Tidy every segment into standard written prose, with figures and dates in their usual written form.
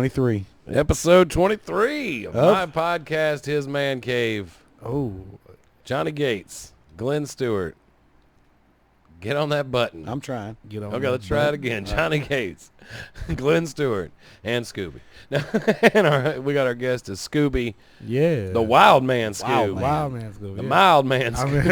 23. Episode 23 of my podcast, His Man Cave. Oh, Johnny Gates, Glenn Stewart. Get on that button. I'm trying. get on. Okay, that let's try it button. again. Johnny Gates, Glenn Stewart, and Scooby. And we got our guest is Scooby, Yeah. the Wild Man Scoob. Wild man's good. The mild man I Scoob.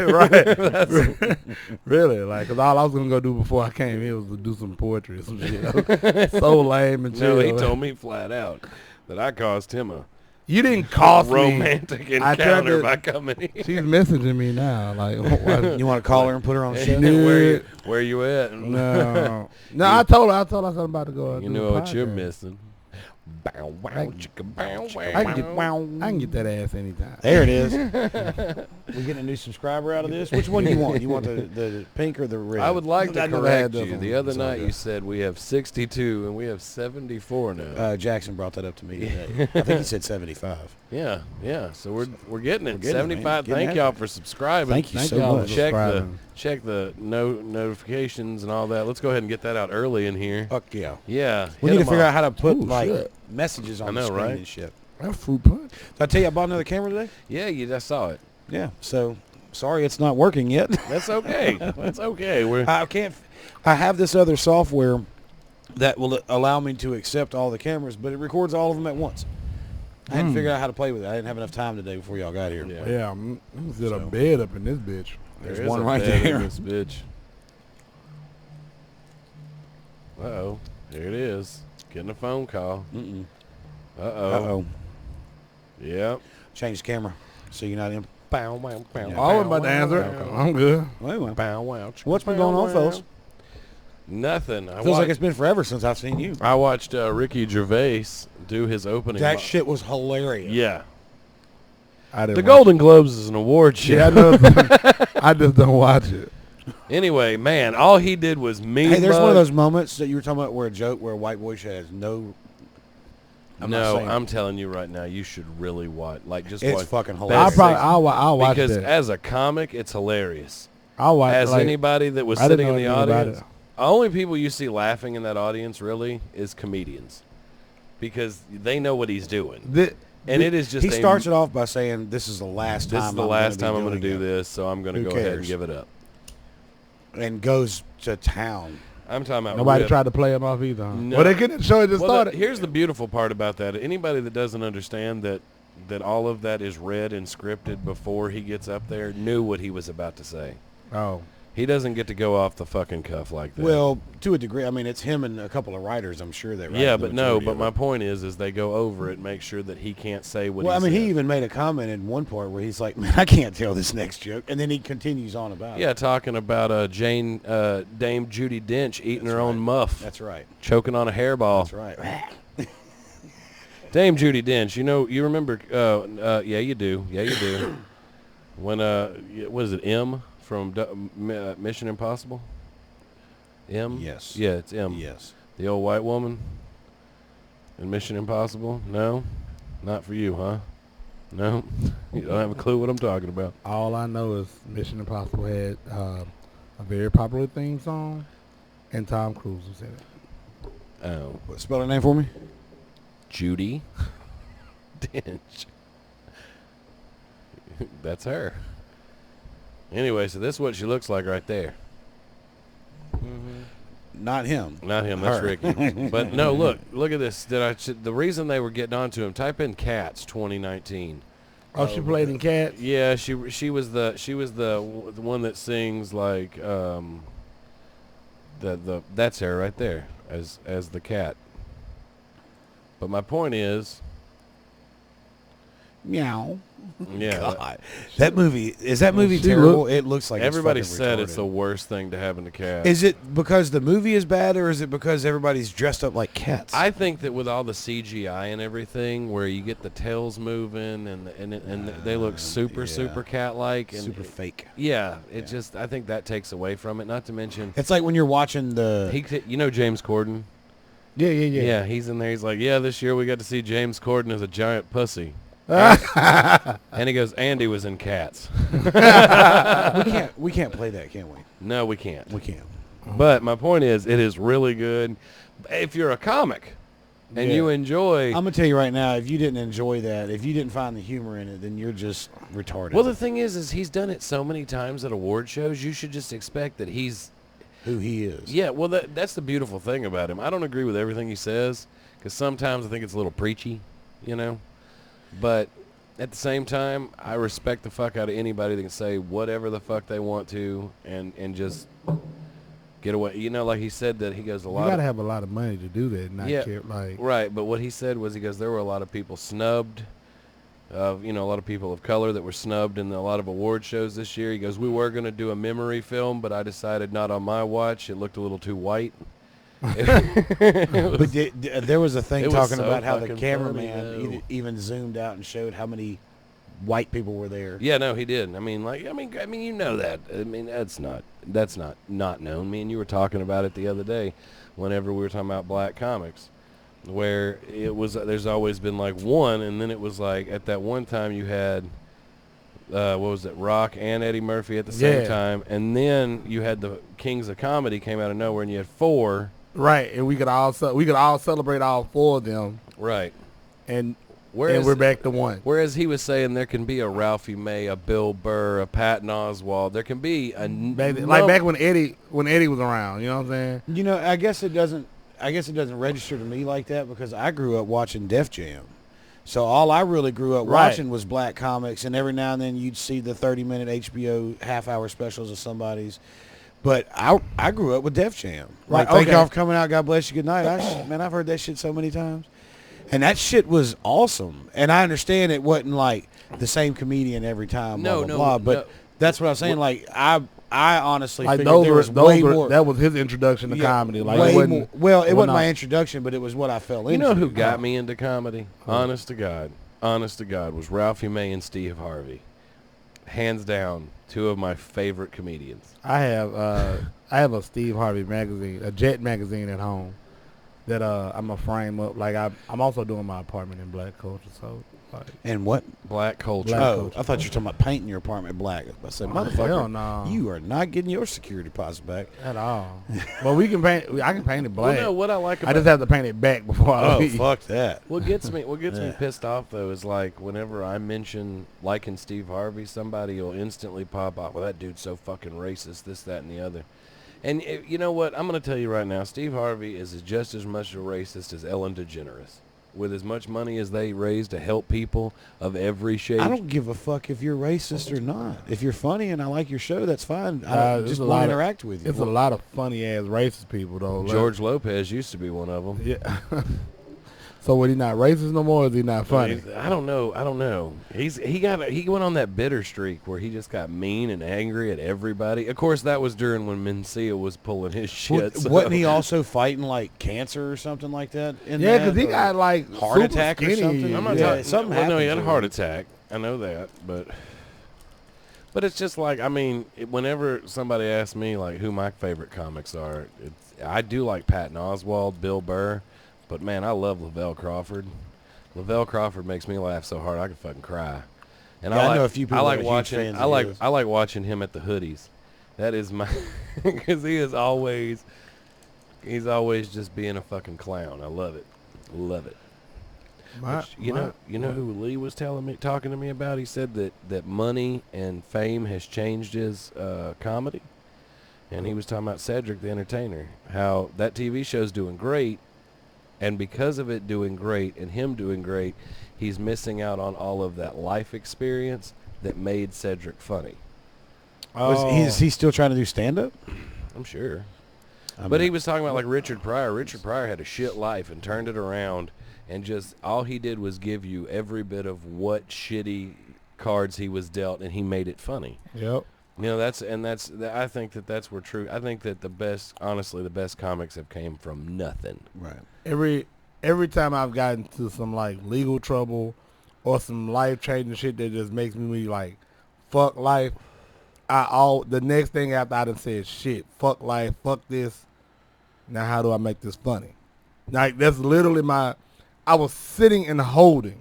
mean, right. Really, like, because all I was going to go do before I came here was to do some poetry or some shit. So lame and chill. No, he told me flat out that I caused him a You didn't cost me. romantic I tried encounter to- by coming here. She's messaging me now. Like, why- You want to call her and put her on Hey, show? Yeah. where you at? no. No, I told her something about to go. You do know a what you're podcast. missing. Bow wow, chicka bow I can wow. get that ass anytime. There it is. We getting a new subscriber out of this? Which one do you want? You want the pink or the red? I would like to I never correct had those you. ones. The other It's all night good. you said we have 62 and we have 74 now. Jackson brought that up to me today. I think he said 75. Yeah. So we're getting it. We're getting it, man. 75. Getting Thank at y'all it. for subscribing. Thank you Thank so y'all much. for Check the subscribing. notifications and all that. Let's go ahead and get that out early in here. Fuck yeah. Yeah. We hit need to 'em figure off. out how to put Ooh, shit. messages on I know, the screen right? and shit. That fruit punch. Did I tell you I bought another camera today? Yeah, I saw it. Yeah. So sorry it's not working yet. That's okay. That's okay. I have this other software that will allow me to accept all the cameras, but it records all of them at once. I hadn't figured out how to play with it. I didn't have enough time today before y'all got here. Yeah. Yeah, I'm get a So- bed up in this bitch. There's There is one a right bed in there. This bitch. Uh-oh. Here it is. Getting a phone call. Mm-mm. Uh-oh. Uh-oh. Yep. Change the camera so you're not in. Bow, wow, bow, Yeah. I was about to answer. I'm good. Wait, well. Bow, wow, What's been going on, fellas? Nothing. Feels like it's been forever since I've seen you. I watched Ricky Gervais do his opening. That shit was hilarious. Yeah. I didn't The watch Golden Globes is an award it. show. Yeah, I know. I just don't watch it. Anyway, man, all he did was mean Hey, there's one of mug. those moments that you were talking about where a white boy has no. I'm not No, saying I'm telling you right now, you should really watch. Like, just it's watch. fucking I'll hilarious. probably I'll watch Because that. as a comic, it's hilarious. I'll watch. As like, anybody that was I didn't sitting in know the anything about audience, it. only people you see laughing in that audience really is comedians, because they know what he's doing, and it is just He starts it off by saying, "This is the last time. This is the last time I'm going to do this, so I'm going to Who go ahead and cares? give it up. and goes to town. I'm talking about Nobody rip. tried to play him off either. Huh? No. Well, they couldn't show it just Well, started. here's the beautiful part about that. Anybody that doesn't understand that all of that is read and scripted before he gets up there knew what he was about to say. Oh, He doesn't get to go off the fucking cuff like that. Well, to a degree. I mean, it's him and a couple of writers. I'm sure that. write yeah, the but no. majority But of my it. point is they go over it, make sure that he can't say what. Well, I mean, said. he even made a comment in one part where he's like, "Man, I can't tell this next joke," and then he continues on about it. Yeah, talking about Dame Judi Dench eating That's her own right. muff, That's right. choking on a hairball. That's right. Dame Judi Dench, you remember? Yeah, you do. Yeah, you do. When what is it? M from Mission Impossible. M. Yes. Yeah, it's M. Yes. The old white woman in Mission Impossible. No, not for you, huh? No, you don't have a clue what I'm talking about. all I know is Mission Impossible had a very popular theme song, and Tom Cruise was in it. Oh, Spell her name for me. Judi Dench. That's her. Anyway, so this is what she looks like right there. Not him. Not him. That's Her. Ricky. But no, look at this. The reason they were getting onto him. Type in Cats 2019. Oh, she played in Cats. Yeah, she was the one that sings like that's her right there as the cat. But my point is, Meow. yeah, God. That movie is that movie she terrible? It looks like everybody it's said it's the retarded. worst thing to happen to cats. Is it because the movie is bad, or is it because everybody's dressed up like cats? I think that with all the CGI and everything, where you get the tails moving and they look super cat-like and super fake. Yeah, just I think that takes away from it. Not to mention, It's like when you're watching the. James Corden. Yeah. Yeah, he's in there. He's like, yeah, this year we got to see James Corden as a giant pussy. And he goes, Andy was in Cats. we can't play that, can we? No, we can't. We can't. But my point is, it is really good. If you're a comic, and Yeah. you enjoy. I'm gonna tell you right now, if you didn't enjoy that, if you didn't find the humor in it, then you're just retarded. Well, the thing is he's done it so many times at award shows. You should just expect that he's. who he is. Yeah, well, that's the beautiful thing about him. I don't agree with everything he says because sometimes I think it's a little preachy, you know. But at the same time, I respect the fuck out of anybody that can say whatever the fuck they want to and just get away. You know, like he said that he goes a You lot. gotta have a lot of money to do that. And not Yeah. care, like Right, but what he said was he goes, there were a lot of people snubbed, a lot of people of color that were snubbed in a lot of award shows this year. He goes, we were going to do a memory film, but I decided not on my watch. It looked a little too white. But there was a thing It was talking so about how the fucking cameraman funny, though. even zoomed out and showed how many white people were there. Yeah, no, he did. I mean, you know that. I mean, that's not known. Me and you were talking about it the other day whenever we were talking about black comics, where it was, there's always been like one, and then it was like at that one time you had, what was it, Rock and Eddie Murphy at the same Yeah. time, and then you had the Kings of Comedy came out of nowhere, and you had four. right, and we could all celebrate all four of them, Right. and Whereas, we're back to one. Whereas he was saying there can be a Ralphie May, a Bill Burr, a Patton Oswalt. There can be a Back when Eddie was around, you know what I'm saying? You know, I guess it doesn't register to me like that because I grew up watching Def Jam. So all I really grew up Right. watching was black comics, and every now and then you'd see the 30-minute HBO half-hour specials of somebody's. But I grew up with Def Jam. Right, Like, thank okay. y'all for coming out. God bless you. Good night. Man, I've heard that shit so many times. And that shit was awesome. And I understand it wasn't like the same comedian every time, blah, No, blah, no, blah. But no. that's what I was saying. Like, I honestly Like figured there was way more. that was his introduction to Yeah, comedy. Like way it wasn't, more. Well, it wasn't not. my introduction, but it was what I fell into. You know who got me into comedy? Honest to God, was Ralphie May and Steve Harvey. Hands down, two of my favorite comedians. I have a Steve Harvey magazine, a Jet magazine at home that I'm gonna frame up. Like I'm also doing my apartment in black culture, so like And what? Black culture. Black Oh, culture. I thought you were talking about painting your apartment black. I said, motherfucker, hell no. you are not getting your security deposit back. at all. But we can paint. I can paint it Well, black. no, what I like I about just have to paint it back before I Oh, leave. fuck that. what gets me Yeah. pissed off though is like whenever I mention liking Steve Harvey, somebody will instantly pop off. Well, that dude's so fucking racist. This, that, and the other. And you know what? I'm going to tell you right now. Steve Harvey is just as much a racist as Ellen DeGeneres. With as much money as they raise to help people of every shade. I don't give a fuck if you're racist or not. If you're funny and I like your show, that's fine. I There's just a want lot to of- interact with you. It's a lot of funny ass racist people though. Like- George Lopez used to be one of them. Yeah. So was he not racist no more? Or is he not funny? I don't know. He went on that bitter streak where he just got mean and angry at everybody. Of course, that was during when Mencia was pulling his shit. so- Wasn't he also fighting like cancer or something like that? Yeah, because he or got like heart super attack or skinny. something? I'm not Yeah, talking. something No, he happened had to a heart him. attack. I know that, but it's just like whenever somebody asks me like who my favorite comics are, I do like Patton Oswalt, Bill Burr, but man, I love Lavelle Crawford. Lavelle Crawford makes me laugh so hard I could fucking cry. And Yeah, I like, know a few people I that like are huge watching. fans I of like his. I like watching him at the Hoodies. That is my because he's always just being a fucking clown. I love it. Love it. Which, you know who Lee was talking to me about? He said that money and fame has changed his comedy, and he was talking about Cedric the Entertainer, how that TV show's doing great, and because of it doing great and him doing great, he's missing out on all of that life experience that made Cedric funny. Is he still trying to do stand-up? I'm sure. But he was talking about like Richard Pryor. Richard Pryor had a shit life and turned it around, and just all he did was give you every bit of what shitty cards he was dealt, and he made it funny. Yep. You know, I think that's where true. I think that the best comics have came from nothing. Right. Every time I've gotten into some like legal trouble or some life changing shit that just makes me like fuck life, the next thing after I done said shit, fuck life, fuck this. Now how do I make this funny? Like that's literally I was sitting in holding.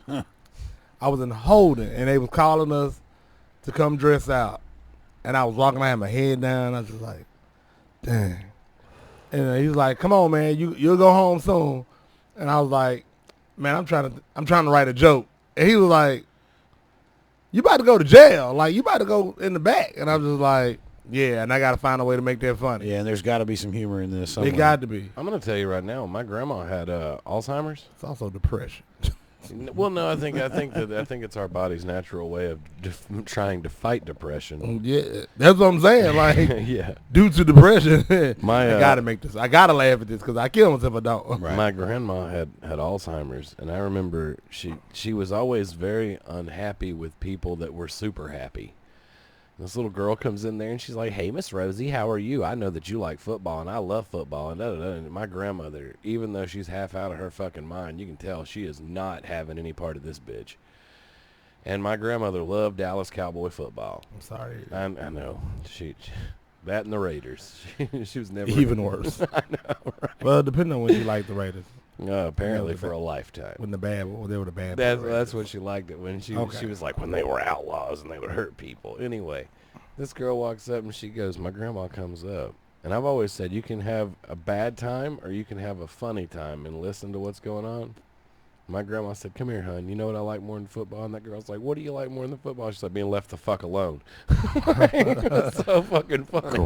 I was in holding and they was calling us to come dress out. And I was walking, I had my head down, I was just like, dang. And he was like, come on, man, you'll go home soon. And I was like, man, I'm trying to write a joke. And he was like, you about to go to jail. Like, you about to go in the back. And I was just like, yeah, and I got to find a way to make that funny. Yeah, and there's got to be some humor in this somewhere. It got to be. I'm gonna tell you right now, my grandma had Alzheimer's. It's also depression. Well, no, I think it's our body's natural way of trying to fight depression. Yeah, that's what I'm saying. Like, Yeah. due to depression, My, I got to make this. I got to laugh at this because I kill myself if I don't. Right. My grandma had Alzheimer's, and I remember she was always very unhappy with people that were super happy. This little girl comes in there and she's like, "Hey, Miss Rosie, how are you? I know that you like football and I love football." And, and my grandmother, even though she's half out of her fucking mind, you can tell she is not having any part of this bitch. And my grandmother loved Dallas Cowboy football. I'm sorry. I know. She that and the Raiders. She was never Even worse. I know, right? Well, depending on when you like the Raiders. Apparently the for ba- a lifetime. When they were the bad. That's what she liked it when she Okay. was like when they were outlaws and they would hurt people. Anyway, this girl walks up and she goes, my grandma comes up. And I've always said you can have a bad time or you can have a funny time and listen to what's going on. My grandma said, "Come here, hon. You know what I like more than football?" And that girl's like, "What do you like more than football?" She's like, "Being left the fuck alone." That's so fucking funny.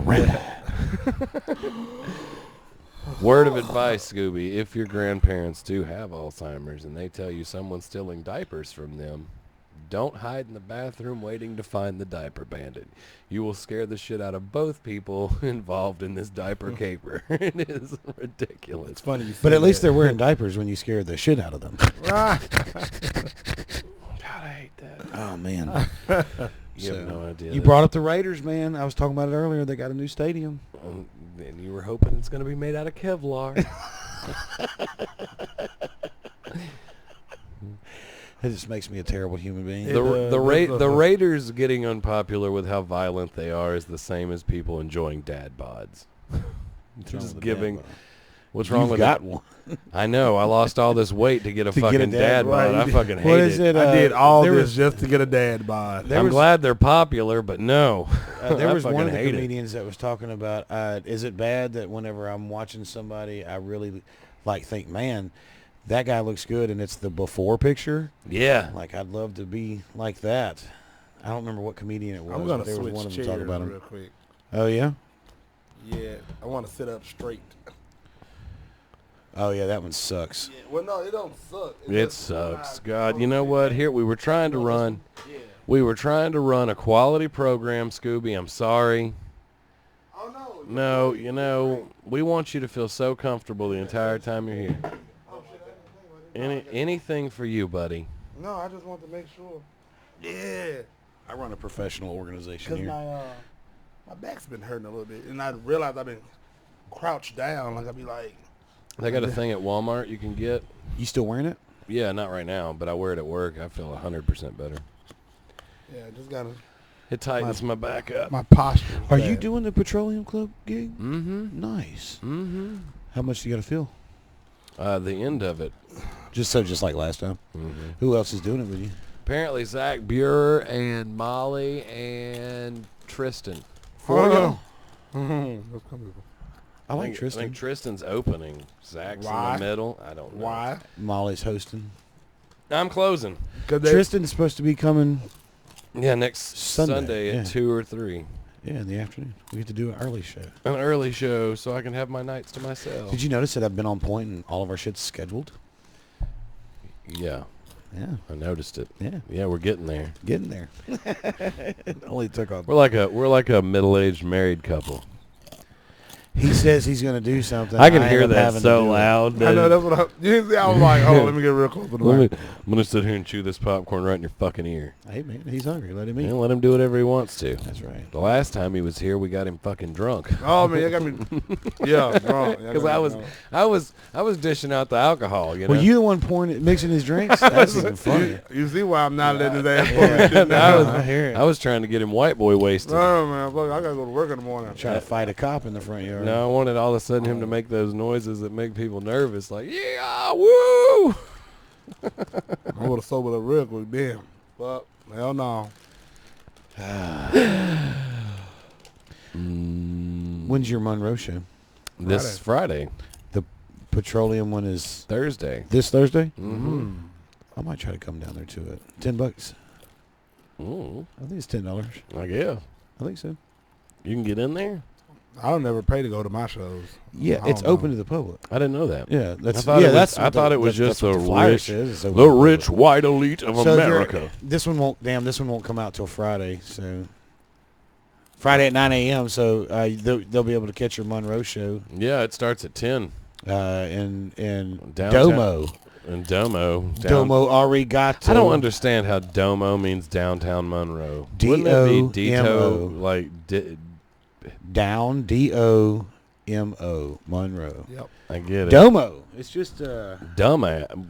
Word of advice, Scooby, if your grandparents do have Alzheimer's and they tell you someone's stealing diapers from them, don't hide in the bathroom waiting to find the diaper bandit. You will scare the shit out of both people involved in this diaper caper. It is ridiculous. It's funny. But at least they're wearing diapers when you scared the shit out of them. right. God, I hate that. Oh, man. You have no idea. You brought up the Raiders, man. I was talking about it earlier. They got a new stadium. And you were hoping it's going to be made out of Kevlar. It just makes me a terrible human being. The Raiders getting unpopular with how violent they are is the same as people enjoying dad bods. Just giving. What's wrong You've with got it? one. I know. I lost all this weight to get a To get a fucking dad dad bod. bod. I fucking What hate is it? I did all there this was- just to get a dad bod. There I'm was- glad they're popular, but no. There I was one fucking of the hate it. comedians that was talking about, is it bad that whenever I'm watching somebody, I really think, man, that guy looks good, and it's the before picture? Yeah. Like, I'd love to be like that. I don't remember what comedian it was. I'm gonna but there was switch one of them chairs talking about real him. quick. Oh, yeah? Yeah, I want to sit up straight. Oh, yeah, that one sucks. Yeah, well, no, it don't suck. It sucks. God, you know what? Here, we were trying to run. Yeah. We were trying to run a quality program, Scooby. I'm sorry. Oh no. No, you know, we want you to feel so comfortable the entire time you're here. Anything for you, buddy. No, I just want to make sure. Yeah. I run a professional organization Because here. my back's been hurting a little bit, and I realized I've been crouched down. Like I'd be like, They got a thing at Walmart you can get. You still wearing it? Yeah, not right now, but I wear it at work. I feel 100% better. yeah, I just gotta It tightens my back up. my posture. Are you doing the Petroleum Club gig? Mm-hmm. Nice. Mm-hmm. How much do you got to feel? The end of it. Just like last time. Mm-hmm. Who else is doing it with you? Apparently, Zach Buer and Molly and Tristan. For you? That's coming. I like I Tristan. think Tristan's opening. Zach's Why? in the middle. I don't know. Why? Molly's hosting. I'm closing. Because Tristan's supposed to be coming, Yeah, next Sunday, Sunday yeah. at 2 or 3. in the afternoon. We get to do an early show. An early show so I can have my nights to myself. Did you notice that I've been on point and all of our shit's scheduled? Yeah, Yeah, I noticed it. yeah, Yeah, we're getting there. getting there. It only took off. We're like a middle-aged married couple. He says he's going to do something. I can end hear up that having to so do it. loud. I know that's what I was like, oh, let me get real close to the mic. I'm gonna sit here and chew this popcorn right in your fucking ear. Hey man, he's hungry. Let him eat. Yeah, let him do whatever he wants to. That's right. The last time he was here, we got him fucking drunk. Oh man, you got me. Yeah, drunk. Because I was dishing out the alcohol. You know. Were you the one pouring, mixing his drinks? That's even funnier. You see why I'm not letting his ass pour this shit I down. was, I hear it. I was trying to get him white boy wasted. No, man, look, I gotta go to work in the morning. Trying to fight a cop in the front yard. No, I wanted all of a sudden him to make those noises that make people nervous, like yeah, woo. I would have sobered up real quick, damn. But hell no. When's your Monroe show? This Friday. petroleum one is Thursday. this Thursday. Mm-hmm. I might try to come down there to it. $10. Ooh, I think it's $10. I guess. I think so. You can get in there? I don't never pay to go to my shows. Yeah, I it's don't know. open to the public. I didn't know that. Yeah, that's I thought yeah. it was- That's I what thought it was that's just what the flyer rich- says. It's open The to public. rich white elite of So if you're- America. This one won't. Damn, this one won't come out till Friday. So Friday at 9 a.m. So they'll be able to catch your Monroe show Yeah, it starts at 10. in Downtown. Domo. In Domo. Domo Arigato. I don't understand how Domo means downtown Monroe. Wouldn't it be D-O-M-O. Dito? Like, Down D-O-M-O Monroe. Yep. I get it. Domo. It's just Dumbass.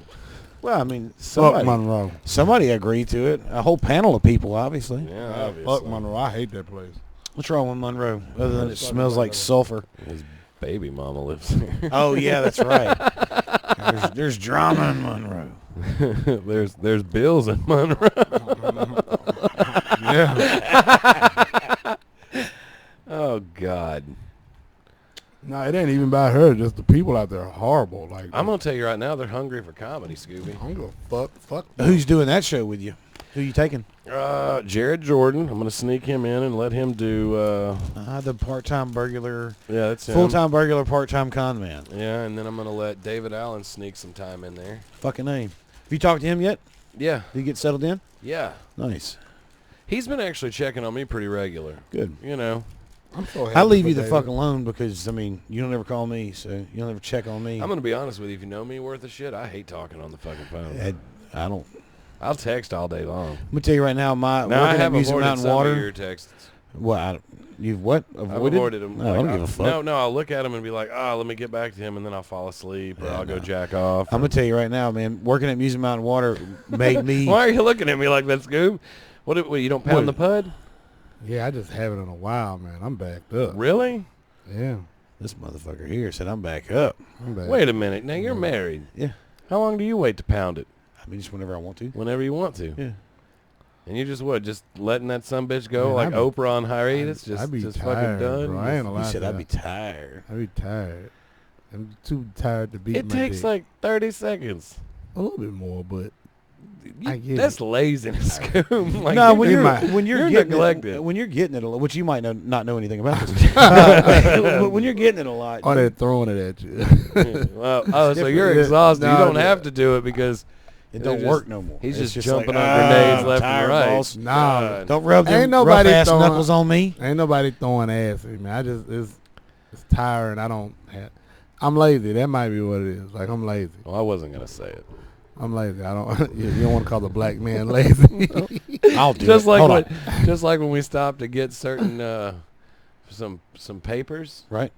well, I mean, Fuck Monroe. somebody agreed to it. A whole panel of people, obviously. Yeah, obviously. Fuck Monroe. I hate that place. What's wrong with Monroe other than it Fucking smells like Monroe. sulfur? His baby mama lives there. Oh yeah, that's right. There's drama in Monroe. there's bills in Monroe. Yeah. Oh God. No, it ain't even about her. Just the people out there are horrible. Like I'm gonna tell you right now, they're hungry for comedy, Scooby. I'm gonna fuck. Who's doing that show with you? Who you taking? Jared Jordan. I'm gonna sneak him in and let him do. The part-time burglar, Yeah, that's him. full-time burglar, part-time con man. Yeah, and then I'm gonna let David Allen sneak some time in there. Fucking name. Have you talked to him yet? Yeah, Did he get settled in? yeah. Nice. He's been actually checking on me pretty regular. Good. You know. I'm so happy. I leave for you the David. fuck alone because I mean you don't ever call me, so you don't ever check on me. I'm gonna be honest with you. If you know me worth of shit, I hate talking on the fucking phone. I don't. I'll text all day long. I'm gonna tell you right now. My Now I working at have Music avoided Mountain some Water. of your texts. What? You've what? I've Avoided? avoided them. No, I don't give a fuck. No, I'll look at them and be like, let me get back to him, and then I'll fall asleep, or Yeah, I'll go no. jack off. I'm gonna tell you right now, man. Working at Music Mountain Water made me. Why are you looking at me like that, Scoob? What you don't pound the pud? Yeah, I just haven't in a while, man. I'm backed up. Really? Yeah, This motherfucker here said I'm back up. I'm back. Wait a minute. Now you're married. Yeah. How long do you wait to pound it? I mean, just whenever I want to. Whenever you want to. Yeah. And you just what? Just letting that sumbitch go Man, like I'd be- Oprah on hiatus? I'd be Just tired, fucking done? bro. I ain't You allowed said to. I'd be tired. I'd be tired. I'm too tired to beat It my takes dick. like 30 seconds. a little bit more, but I get That's it. laziness, Scoob. Like, No, when in you're my- when you're you're getting neglected. it, when you're getting it a lot, which you might not know anything about this. When you're getting it a lot, or they're throwing it at you. well, so different. you're Yeah. exhausted. No, you don't yeah. have to do it because it don't just- work no more. he's It's just like, jumping on grenades I'm left tired, and right. boss. Nah, God. Don't rub them Ain't nobody rough ass throwing- knuckles on me. ain't nobody throwing ass at me. I just it's tiring. I don't. I'm lazy. That might be what it is. Like I'm lazy. Well, I wasn't gonna say it. I'm lazy. I don't. You don't want to call the black man lazy. I'll do Just it. like Hold when, on. just like when we stopped to get certain some papers. Right.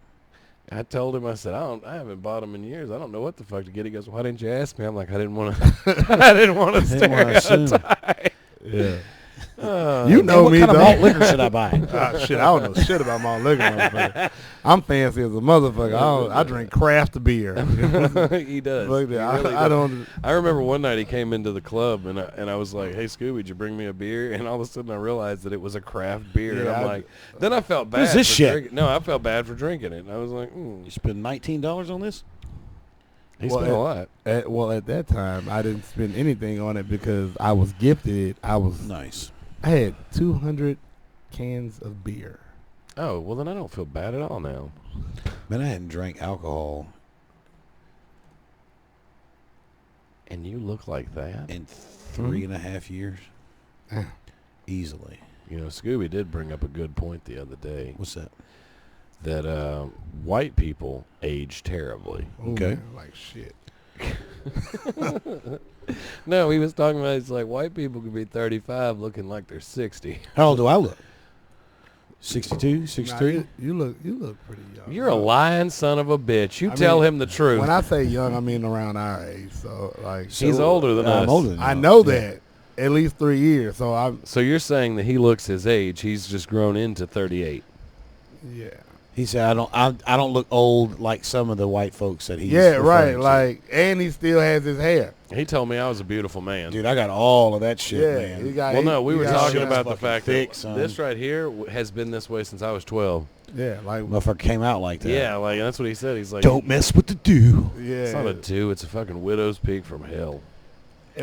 I told him, I said, I haven't bought them in years. I don't know what the fuck to get. He goes, why didn't you ask me? I'm like, I didn't want to. I didn't want to Didn't wanna assume. stereotype. yeah. Uh, You know what me, kind of dog. malt liquor should I buy? Shit, I don't know shit about my liquor, motherfucker. I'm fancy as a motherfucker. I drink craft beer. he does. Fuck He that. really I does. don't. I remember one night he came into the club and I was like, "Hey Scooby, did you bring me a beer?" And all of a sudden I realized that it was a craft beer. and Yeah, I'm I- like, then I felt bad. What's this for shit? drinking- No, I felt bad for drinking it. And I was like, You spend $19 on this? he Well, spent a lot. At that time, I didn't spend anything on it because I was gifted it. Nice. I had 200 cans of beer. Oh, well then I don't feel bad at all now. Man, I hadn't drank alcohol And you look like that. in 3.5 years. Ah. Easily. You know, Scooby did bring up a good point the other day What's that? that white people age terribly. Ooh, Okay. man, like shit. No, he was talking about it's like white people could be 35 looking like they're 60. How old do I look? 62, Nah, 63? you look pretty young. You're a lying son of a bitch. You I tell mean, him the truth. When I say young, I mean around our age. So like, He's older than us. I'm older than I you. know Yeah. that at least 3 years. So I'm So you're saying that he looks his age. He's just grown into 38. yeah. He said, I don't look old like some of the white folks that he's Yeah, right. referring to." Like, and he still has his hair. He told me I was a beautiful man. Dude, I got all of that shit, Yeah, man. he got. Well, no, we he were got talking shit. about the fucking fact thick, that son. this right here has been this way since I was 12. Yeah, like Motherfucker came out like that. Yeah, like that's what he said. He's like, Don't mess with the dew. yeah. It's not a two. It's a fucking widow's peak from hell.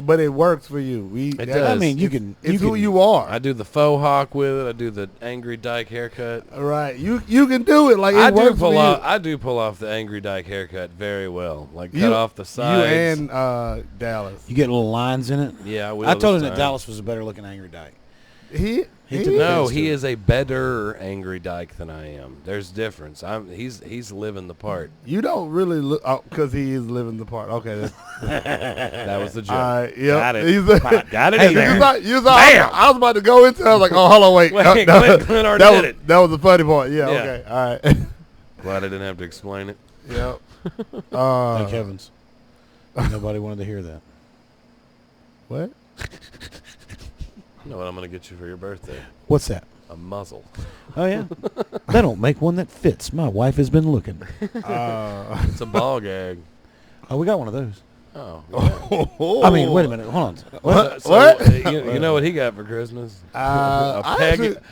But it works for you. It does. I mean, you It's- can. It's you who can, you are. I do the faux hawk with it. I do the angry dyke haircut. Right. You can do it. Like it I do works for pull off. you. I do pull off the angry dyke haircut very well. Like You- cut off the You sides. and Dallas. You get little lines in it. Yeah, I will. I told him this that time. Dallas was a better looking angry dyke. He He took No, offense to he it. is a better angry dyke than I am. There's difference. He's living the part. You don't really look because he is living the part. Okay. That was the joke. All right. Yep. Got it. He's Got it Hey, in there. Bam! I was about to go into it. I was like, oh, hold on, wait. Wait, that, Clint already that did was, it. that was the funny part. Yeah, Yeah. okay. All right. Glad I didn't have to explain it. Yep. Thank heavens. Nobody wanted to hear that. What? You know what I'm gonna get you for your birthday? What's that? A muzzle. Oh yeah. They don't make one that fits. My wife has been looking. It's a ball gag. Oh, we got one of those. Oh. I mean, wait a minute. Hold on. What? So, What? You know what he got for Christmas? I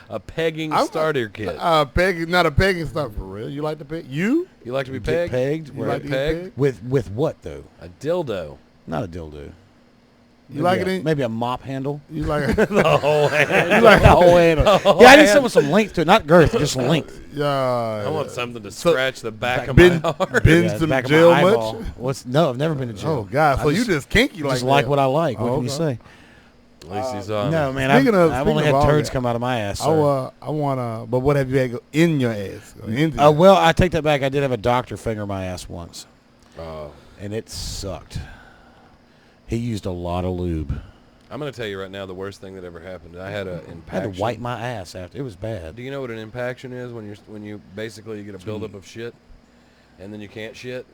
A pegging I'm- starter kit. pegging, not a pegging stuff for real. You like to peg? You? You like to be Get pegged? pegged. You Right. like to get pegged? pegged? With what though? A dildo. Not a dildo. You like it in? Maybe a mop handle. You like The whole hand. You like the whole handle. whole Yeah, I need hand. something with some length to it, not girth, just length. I want something to scratch the back of been- my heart. been Yeah, some back of jail my much? eyeball. What's no? I've never been to jail. Oh God! I So you just kinky like just like that. what I like. What Oh, can you say? At least he's on. No, man. Speaking of- I've only speaking had of all turds that, come out of my ass. I Sir. wanna. But what have you had go in your ass? Into Well, I take that back. I did have a doctor finger my ass once, Oh. and it sucked. He used a lot of lube. I'm going to tell you right now the worst thing that ever happened. I had an impaction. I had to wipe my ass after. It was bad. Do you know what an impaction is when you basically you get a buildup of shit and then you can't shit?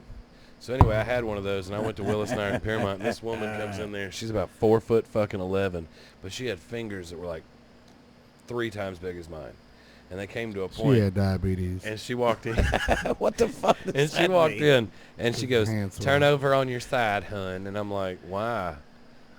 So anyway, I had one of those and I went to Willis and Iron in Paramount and this woman comes in there. She's about 4'11", but she had fingers that were like 3 times big as mine. And they came to a point. She had diabetes. And she walked in. What the fuck? Does And she that walked mean? in and she goes, Hands "Turn wide. over on your side, hun." And I'm like, "Why?" I'm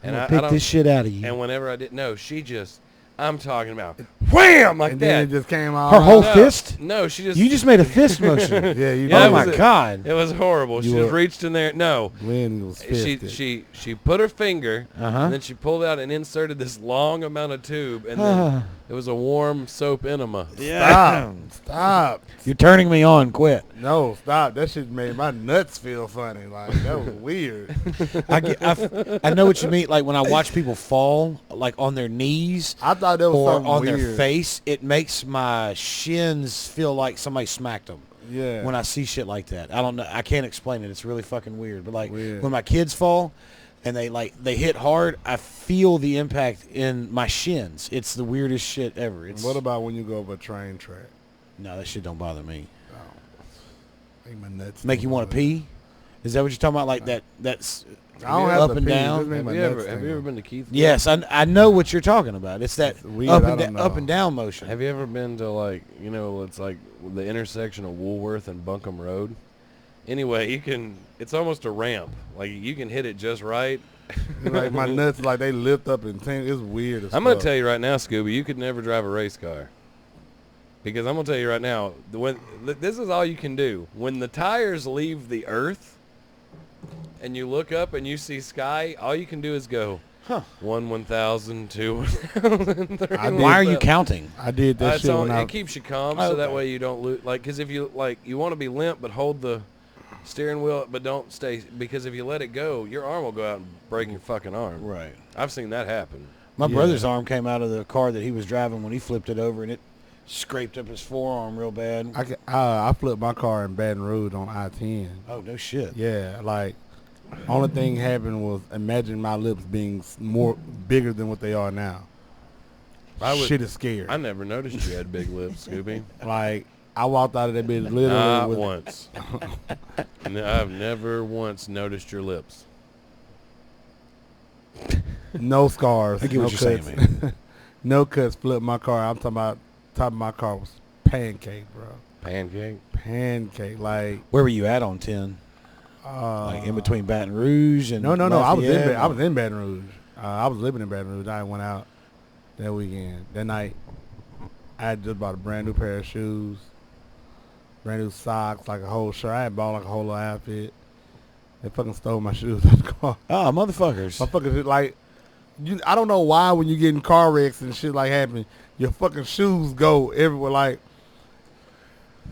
And gonna I pick don't. this shit out of you. And whenever I did, no, she just. I'm talking about wham like and that. then it just came out. Her whole No, fist? No, she just. You just made a fist motion. Yeah, you. Yeah, Oh that my was it. god. It was horrible. She You just were- reached in there. No, Lynn was fisted. she put her finger, Uh-huh. and then she pulled out and inserted this long amount of tube, and then it was a warm soap enema. Stop. You're turning me on. Quit. No, stop. That shit made my nuts feel funny. Like that was weird. I know what you mean. Like when I watch people fall, like on their knees I thought that was or something on weird. their face, it makes my shins feel like somebody smacked them. Yeah. When I see shit like that, I don't know. I can't explain it. It's really fucking weird. But like Weird. when my kids fall, and they hit hard, I feel the impact in my shins. It's the weirdest shit ever. It's What about when you go over a train track? no, that shit don't bother me. Make my nuts. Make you want to pee? Is that what you're talking about? Like that? That's I don't up have to and pee. down? Just make Have my you nuts ever tingle. been to Keith? yes. I know what you're talking about. It's that It's weird, up I and don't know. up and down motion. Have you ever been to like it's like the intersection of Woolworth and Buncombe Road? Anyway, it's almost a ramp. Like you can hit it just right. Like my nuts, like they lift up and tingle. It's weird. As I'm gonna fuck. tell you right now, Scooby, you could never drive a race car. Because I'm gonna tell you right now, this is all you can do. When the tires leave the earth, and you look up and you see sky, all you can do is go, 1,000, 2, 1,000, 3. I did- Why are you counting? I did that shit when I. It keeps you calm, so that Okay. way you don't lose. Like, because if you you want to be limp, but hold the steering wheel, but don't stay. Because if you let it go, your arm will go out and break your fucking arm. Right. I've seen that happen. My Yeah. brother's arm came out of the car that he was driving when he flipped it over, and it scraped up his forearm real bad. I flipped my car in Baton Rouge on I-10. Oh no shit. Yeah, like only thing happened was imagine my lips being more bigger than what they are now. Shit is scary. I never noticed you had big lips, Scooby. Like I walked out of that bitch Not literally with once. I've never once noticed your lips. no scars. I get no what you're saying, cuts. man. No cuts. Flipped my car. I'm talking about top of my car was pancake, bro. Pancake. Pancake. Like Where were you at on 10? Like in between Baton Rouge and No. I was in Lafayette? I was in Baton Rouge. I was living in Baton Rouge. I went out that weekend. That night, I had just bought a brand new pair of shoes. brand new socks, like a whole shirt. I had bought like a whole little outfit. They fucking stole my shoes out the car. Oh, motherfuckers. Motherfuckers, like, I don't know why when you get in car wrecks and shit like happen, your fucking shoes go everywhere. Like,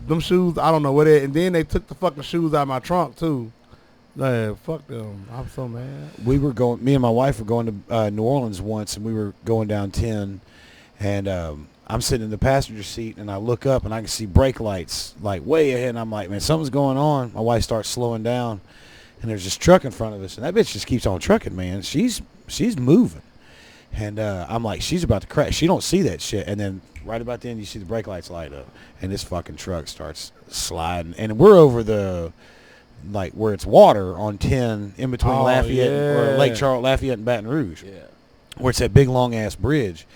them shoes, I don't know what it. And then they took the fucking shoes out of my trunk, too. Like, fuck them. I'm so mad. Me and my wife were going to New Orleans once, and we were going down 10, and I'm sitting in the passenger seat, and I look up, and I can see brake lights, like, way ahead, and I'm like, man, something's going on. My wife starts slowing down, and there's this truck in front of us, and that bitch just keeps on trucking, man. She's moving, and I'm like, she's about to crash. She don't see that shit, and then right about then, you see the brake lights light up, and this fucking truck starts sliding, and we're over the... like where it's water on 10 in between Lafayette or Lake Charles, Lafayette and Baton Rouge, where it's that big long ass bridge.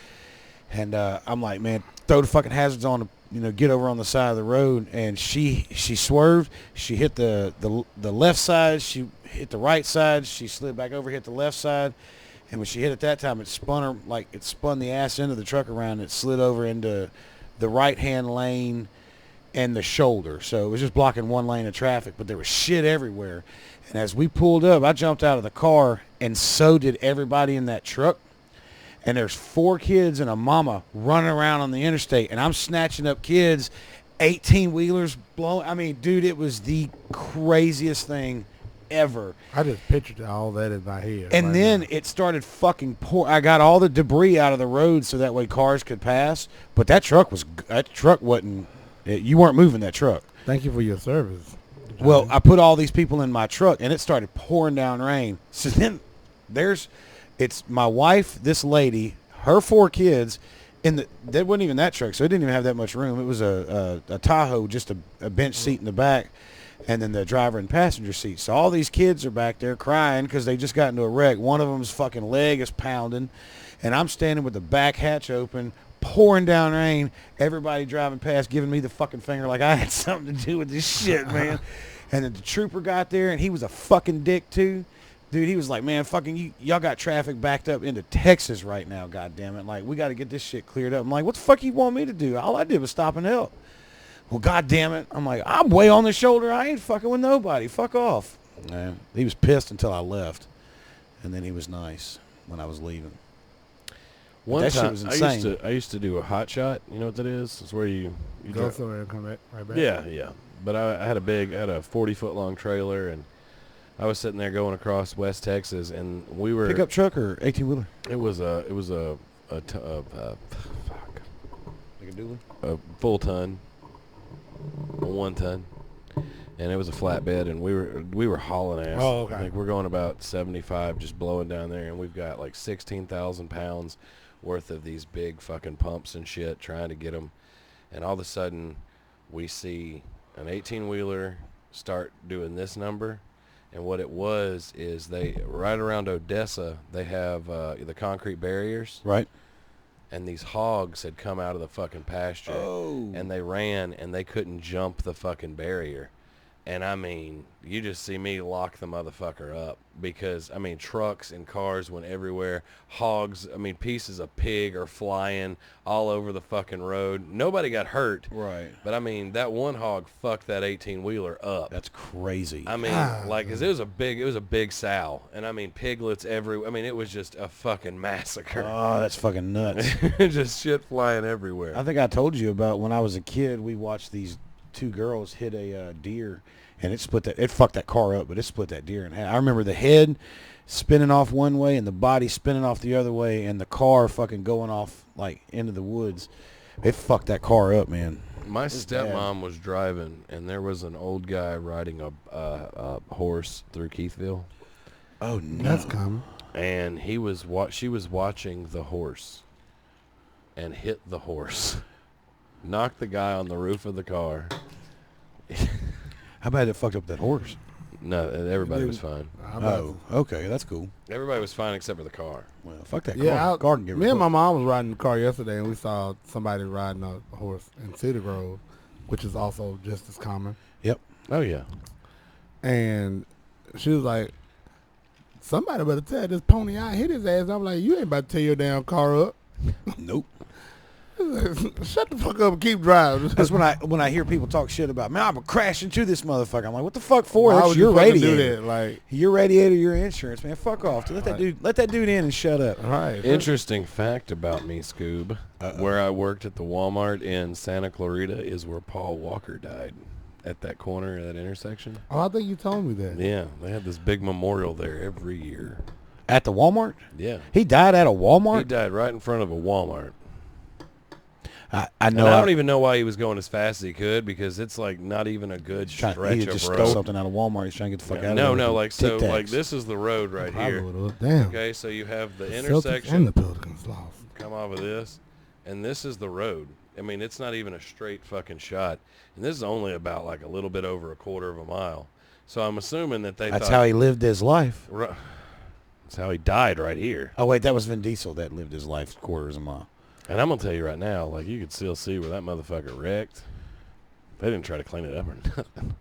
And I'm like, man, throw the fucking hazards on, get over on the side of the road. And she swerved. She hit the left side. She hit the right side. She slid back over, hit the left side. And when she hit it that time, it spun her, like it spun the ass end of the truck around. It slid over into the right hand lane and the shoulder. So it was just blocking one lane of traffic, but there was shit everywhere. And as we pulled up, I jumped out of the car, and so did everybody in that truck. And there's 4 kids and a mama running around on the interstate, and I'm snatching up kids, 18-wheelers blowing. I mean, dude, it was the craziest thing ever. I just pictured all that in my head. And right then now. it started fucking pouring. I got all the debris out of the road so that way cars could pass, but that truck wasn't... You weren't moving that truck. Thank you for your service. Well, I put all these people in my truck, and it started pouring down rain. So then it's my wife, this lady, her 4 kids, and there wasn't even that truck, so it didn't even have that much room. It was a Tahoe, just a bench seat in the back, and then the driver and passenger seat. So all these kids are back there crying because they just got into a wreck. One of them's fucking leg is pounding, and I'm standing with the back hatch open, pouring down rain, everybody driving past giving me the fucking finger like I had something to do with this shit, man. And then the trooper got there, and he was a fucking dick too. Dude, he was like, man, fucking y'all got traffic backed up into Texas right now, goddammit. Like, we got to get this shit cleared up. I'm like, what the fuck you want me to do? All I did was stop and help. Well, goddammit. I'm like, I'm way on the shoulder. I ain't fucking with nobody. Fuck off. Man, he was pissed until I left, and then he was nice when I was leaving. One that time, shit was insane. I used to do a hot shot. You know what that is? It's where you Go somewhere and come back right back. Yeah. But I had a 40-foot long trailer, and I was sitting there going across West Texas, and we were Pickup truck or 18-wheeler? It was a Like a dually? a full ton, a 1 ton, and it was a flatbed, and we were hauling ass. Oh, okay. Like, we're going about 75, just blowing down there, and we've got like 16,000 pounds worth of these big fucking pumps and shit, trying to get them, and all of a sudden we see an 18-wheeler start doing this number. And what it was is they, right around Odessa, they have the concrete barriers. Right. And these hogs had come out of the fucking pasture. Oh. And they ran, and they couldn't jump the fucking barrier. And, I mean, you just see me lock the motherfucker up. Because, I mean, trucks and cars went everywhere. Hogs, I mean, pieces of pig are flying all over the fucking road. Nobody got hurt. Right. But, I mean, that one hog fucked that 18-wheeler up. That's crazy. I mean, like, 'cause it was a big sow, and I mean, piglets everywhere. I mean, it was just a fucking massacre. Oh, that's fucking nuts. Just shit flying everywhere. I think I told you about when I was a kid, we watched these 2 girls hit a deer, and it fucked that car up, but it split that deer in half. I remember the head spinning off one way and the body spinning off the other way, and the car fucking going off, like, into the woods. It fucked that car up, man. My stepmom was driving, and there was an old guy riding a horse through Keithville. Oh, no. That's common. And she was watching the horse and hit the horse. Knocked the guy on the roof of the car. How bad it fucked up that horse? No, everybody was fine. Oh, okay, that's cool. Everybody was fine except for the car. Well, fuck that Yeah, car. Car can get me and my fucked. mom was riding the car yesterday, and we saw somebody riding a horse in Cedar Grove, which is also just as common. Yep. Oh, yeah. And she was like, somebody better tell this pony I hit his ass. I'm like, you ain't about to tear your damn car up. Nope. Shut the fuck up and keep driving. That's when I hear people talk shit about, man, I'm gonna crash into this motherfucker. I'm like, what the fuck for? Why That's would your you fucking radiator. do that? Like, Your radiator, your insurance, man. Fuck off. Let that dude in and shut up. all right. Interesting fact about me, Scoob. Uh-oh. Where I worked at the Walmart in Santa Clarita is where Paul Walker died. At that corner, that intersection. Oh, I think you told me that. Yeah, they have this big memorial there every year. At the Walmart? Yeah. He died at a Walmart? He died right in front of a Walmart. I And know. I don't even know why he was going as fast as he could, because it's like not even a good He stretch had of just road. stole something out of Walmart. He's trying to get the fuck out of No, there. no, with like some so, Tic like Tacs. this is the road right Probably here. would've- Damn. Okay, so you have the Celtics and intersection the Pelicans lost. come off of this, and this is the road. I mean, it's not even a straight fucking shot, and this is only about like a little bit over a quarter of a mile. So I'm assuming that they That's thought how he lived his life. that's how he died right here. Oh, wait, that was Vin Diesel that lived his life quarters of a mile. And I'm gonna tell you right now, like you could still see where that motherfucker wrecked. They didn't try to clean it up or nothing.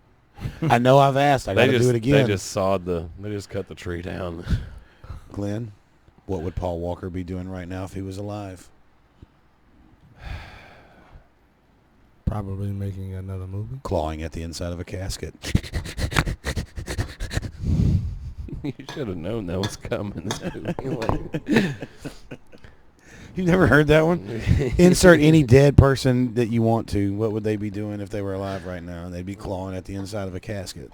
I know I've asked. I got to They do it again. just they just cut the tree down. Glenn, what would Paul Walker be doing right now if he was alive? Probably making another movie. Clawing at the inside of a casket. You should have known that was coming. You've never heard that one? Insert any dead person that you want to. What would they be doing if they were alive right now? They'd be clawing at the inside of a casket.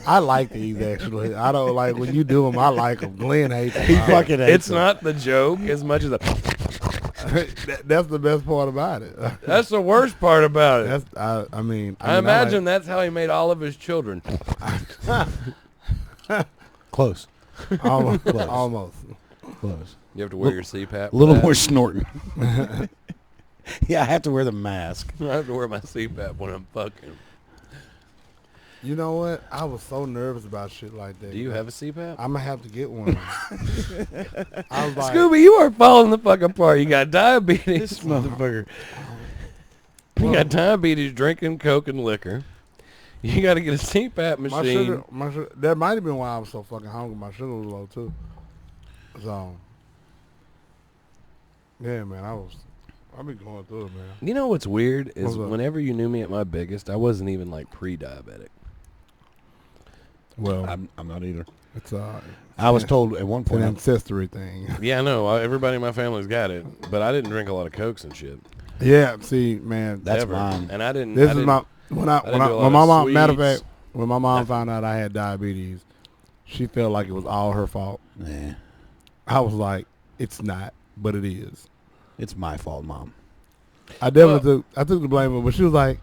I like these actually. I don't like when you do them. I like them. Glenn hates them. He fucking hates It's them. not the joke as much as That's the best part about it. that's the worst part about it. I mean, I imagine that's how he made all of his children. Close. almost, Close. almost. Close. You have to wear your CPAP. A little for more that. snorting. Yeah, I have to wear the mask. I have to wear my CPAP when I'm fucking. You know what? I was so nervous about shit like that. Do you have a CPAP? I'm gonna have to get one. I was like, Scooby, you are falling the fuck apart. You got diabetes. This motherfucker. You got diabetes, drinking Coke and liquor. You got to get a CPAP machine. my sugar. That might have been why I was so fucking hungry. My sugar was low too. So, yeah, man, I've been going through it, man. You know what's weird is What's up? whenever you knew me at my biggest, I wasn't even like pre-diabetic. Well, I'm not either. it's I was told at one an point. ancestry thing. Yeah, I know. Everybody in my family's got it, but I didn't drink a lot of Cokes and shit. Yeah, see, man, That's ever. mine. And I didn't. this I is didn't- my when I didn't when I do a lot when my of mom. Matter of sweets. fact, when my mom found out I had diabetes, she felt like it was all her fault. Nah, I was like, it's not, but it is. it's my fault, Mom. I definitely I took the blame of it, but she was like,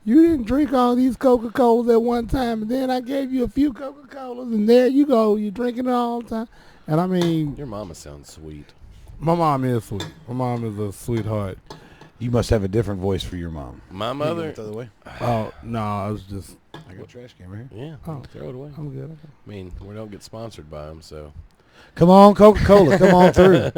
you didn't drink all these Coca-Colas at one time, and then I gave you a few Coca-Colas, and there you go, you're drinking it all the time. And I mean, Your mama sounds sweet. my mom is sweet. My mom is a sweetheart. You must have a different voice for your mom. My mother. Throw it away. Oh, no, I was just, I got a trash can right here. Yeah, Oh. throw it away. I'm good. I mean, we don't get sponsored by them, so Come on, Coca-Cola. Come on through.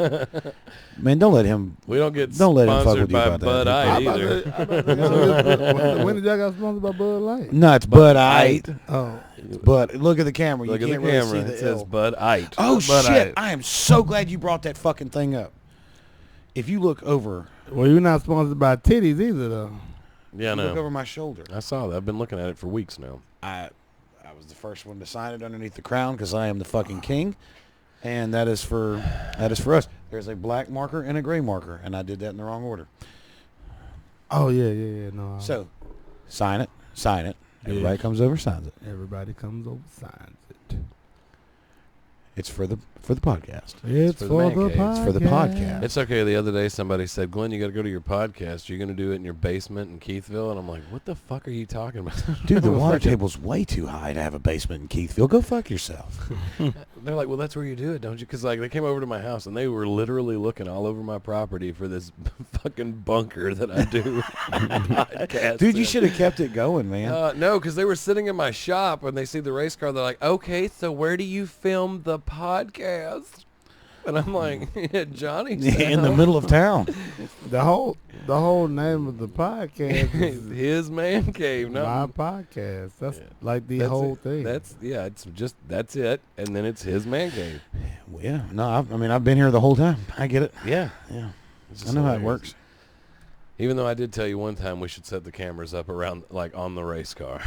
Man, don't let him. we don't get Don't let him fuck sponsored with you by about that. Bud I'm Light either. When did y'all got sponsored by Bud Light? No, it's Bud Light. Oh, But look at the camera. Look you at the can't really camera. see the It says L. Bud Light. Oh Bud shit! Light. I am so glad you brought that fucking thing up. If you look over, well, you're not sponsored by titties either, though. Yeah, I look know. over my shoulder. I saw that. I've been looking at it for weeks now. I was the first one to sign it underneath the crown because I am the fucking king, and that is for us. There's a black marker and a gray marker, and I did that in the wrong order. Oh yeah. No. So, sign it. Everybody Yeah. comes over, signs it. everybody comes over, signs it. It's for the podcast. It's for the for man the cave. podcast. It's for the podcast. It's okay. The other day, somebody said, "Glenn, you got to go to your podcast. You're going to do it in your basement in Keithville." And I'm like, "What the fuck are you talking about?" Dude, the water table's way too high to have a basement in Keithville. Go fuck yourself. They're like, "Well, that's where you do it, don't you?" Because like they came over to my house and they were literally looking all over my property for this fucking bunker that I do podcast. Dude, you in. should have kept it going, man. No, because they were sitting in my shop and they see the race car. They're like, "Okay, so where do you film the podcast?" And I'm like, "At Johnny's In the house." middle of town. The whole name of the podcast is His man cave. No, my podcast. That's Yeah. like the That's whole it. thing. That's it. And then it's his man cave. Well, yeah. No, I mean, I've been here the whole time. I get it. Yeah. Yeah. It's I just know how it hilarious. works. Even though I did tell you one time we should set the cameras up around, like, on the race car.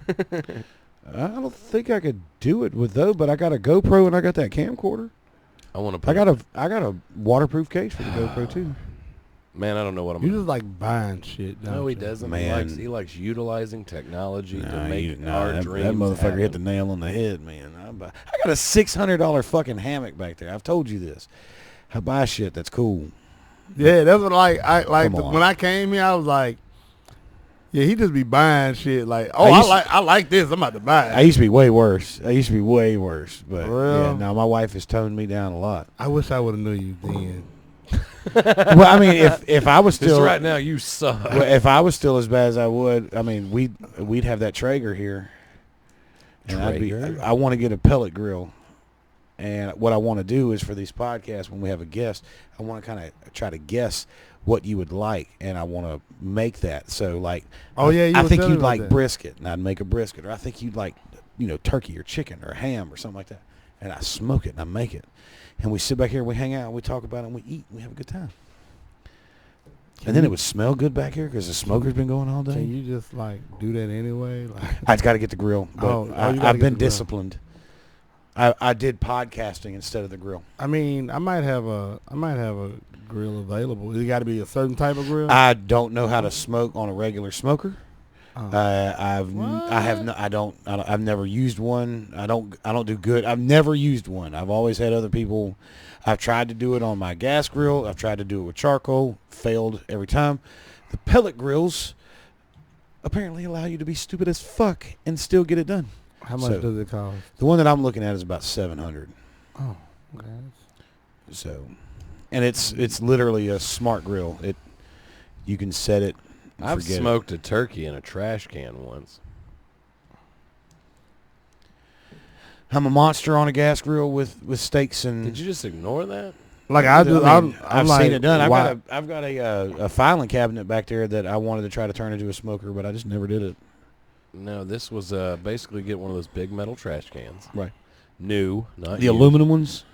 I don't think I could do it with those, but I got a GoPro and I got that camcorder. I want to I put got a waterproof case for the GoPro too. Man, I don't know what I'm You just like buying shit. No, don't he you? doesn't. Man. He likes utilizing technology to Nah, make nah, our that dreams motherfucker hit the happen. nail on the head, man. I got a $600 fucking hammock back there. I've told you this. I buy shit that's cool. Yeah, that's what I like. Come on. When I came here, I was like, yeah, he just be buying shit. Like, oh, I used- I like this. I'm about to buy I it. used to be way worse. But For real? yeah, now my wife has toned me down a lot. I wish I would have knew you then. Well, I mean, if I was Just still right now, you suck. well, if I was still as bad as I would, I mean, we'd have that Traeger here. And Traeger? I want to get a pellet grill. And what I want to do is for these podcasts, when we have a guest, I want to kind of try to guess what you would like, and I want to make that. So, like, Oh, yeah, you I was think telling you'd me about like that. brisket, and I'd make a brisket, or I think you'd like, turkey or chicken or ham or something like that, and I smoke it and I make it, and we sit back here, and we hang out, and we talk about it, and we eat, and we have a good time. And then it would smell good back here because the smoker's been going all day. Can you just like do that anyway? Like, I've got to get the grill, but Oh, you gotta I've get been the grill. disciplined. I did podcasting instead of the grill. I mean, I might have a grill available. It got to be a certain type of grill. I don't know how to smoke on a regular smoker. Oh. I've never used one. I don't do good. I've never used one. I've always had other people. I've tried to do it on my gas grill. I've tried to do it with charcoal. Failed every time. The pellet grills apparently allow you to be stupid as fuck and still get it done. How much so- does it cost? The one that I'm looking at is about $700. Oh, okay. So, and it's literally a smart grill. You can set it. and I've forget it. smoked a turkey in a trash can once. I'm a monster on a gas grill with steaks and. Did you just ignore that? Like I'm I've like, seen it done. why- I've got a filing cabinet back there that I wanted to try to turn into a smoker, but I just never did it. No, this was basically get one of those big metal trash cans. Right. New, not The used. aluminum ones.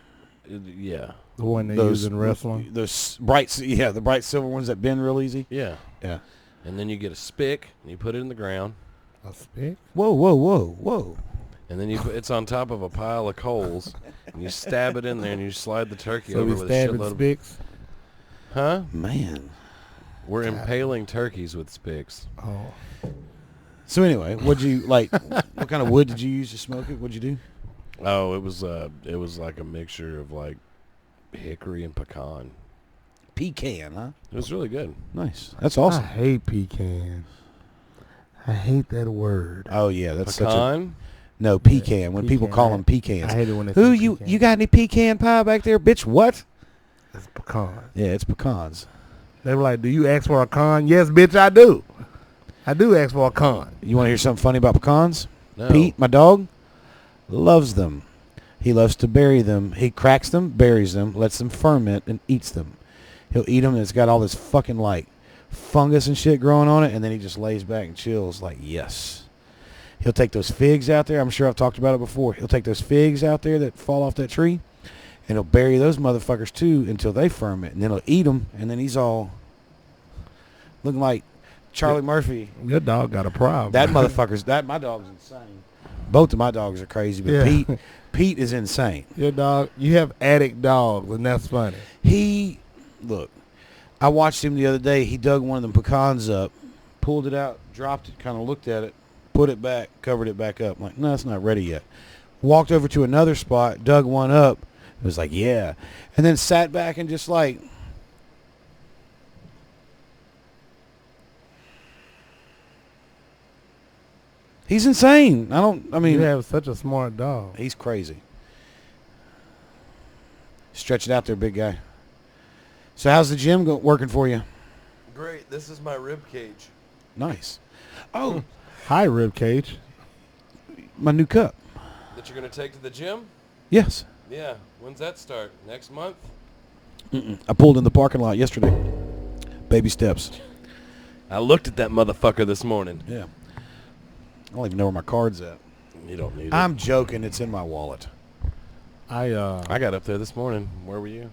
Yeah. the one they use in wrestling. Those the bright silver ones that bend real easy. Yeah. Yeah. And then you get a spick and you put it in the ground, A stick? Whoa. and then it's on top of a pile of coals, and you stab it in there and you slide the turkey So over we with a stabbing shitload of. sticks? Huh? Man. We're impaling turkeys with spicks. Oh. So anyway, what'd you like? What kind of wood did you use to smoke it? What'd you do? Oh, it was like a mixture of like hickory and pecan. Pecan, huh? It was really good. Nice. That's I awesome. hate pecan. I hate that word. Oh yeah, that's such a Pecan? no pecan. When people Pecan. call them pecans. I hate it when they Who say you pecan. you got any pecan pie back there, bitch? What? It's pecan. Yeah, it's pecans. They were like, "Do you ask for a con?" Yes, bitch, I do. I do ask for a con. You want to hear something funny about pecans? No. Pete, my dog, loves them. He loves to bury them. He cracks them, buries them, lets them ferment, and eats them. He'll eat them, and it's got all this fucking like fungus and shit growing on it, and then he just lays back and chills like, yes. He'll take those figs out there. I'm sure I've talked about it before. He'll take those figs out there that fall off that tree, and he'll bury those motherfuckers too until they ferment, and then he'll eat them, and then he's all looking like Charlie Murphy. Your dog got a problem. That motherfucker's my dog's insane. Both of my dogs are crazy, but Yeah. Pete is insane. Your dog. You have addict dogs, and that's funny. Look, I watched him the other day. He dug one of them pecans up, pulled it out, dropped it, kind of looked at it, put it back, covered it back up. I'm like, no, it's not ready yet. Walked over to another spot, dug one up. It was like, yeah. And then sat back and just like, he's insane. I mean, You have such a smart dog. he's crazy. Stretch it out there, big guy. So how's the gym working for you? Great. This is my rib cage. Nice. Oh, Hi, rib cage. my new cup. That you're gonna take to the gym? Yes. Yeah. When's that start? Next month? I pulled in the parking lot yesterday. Baby steps. I looked at that motherfucker this morning. Yeah. I don't even know where my card's at. You don't need it. I'm joking. It's in my wallet. I got up there this morning. Where were you?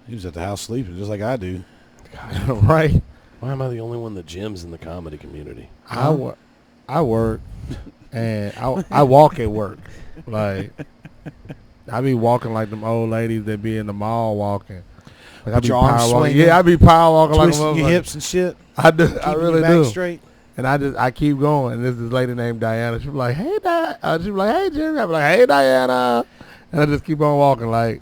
He was at the house sleeping just like I do. right. Why am I the only one that gyms in the comedy community? I work and I walk at work. Like I be walking like them old ladies that be in the mall walking. Like I Put be your arms power walking. swinging, Yeah, I be power walking like a Twisting your motherfucker. hips and shit. I do. I Keeping really your back do. straight. And I keep going. And there's this lady named Diana. She be like, hey, she be like, hey, Jimmy. I be like, hey, Diana. And I just keep on walking like.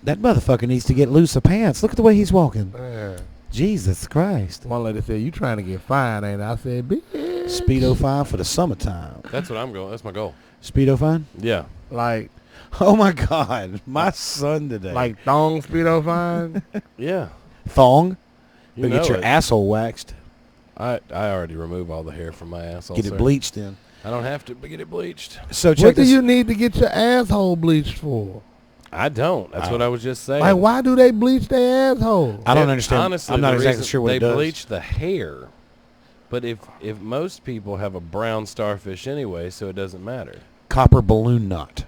That motherfucker needs to get loose of pants. Look at the way he's walking. Man. Jesus Christ. One lady said, you trying to get fine, ain't I? I said, bitch. Speedo fine for the summertime. That's what I'm going. That's my goal. Speedo fine? Yeah. Like Oh my God. My son today. like thong Speedo fine. Yeah. thong. You But know get your it. asshole waxed. I already remove all the hair from my asshole. Get it sir. bleached in. I don't have to get it bleached. So check What do this. you need to get your asshole bleached for? I don't. That's what I was just saying. Like, why do they bleach their asshole? I don't understand. Honestly, I'm not the exactly reason sure what they it does. bleach the hair. But if most people have a brown starfish anyway, so it doesn't matter. Copper balloon knot.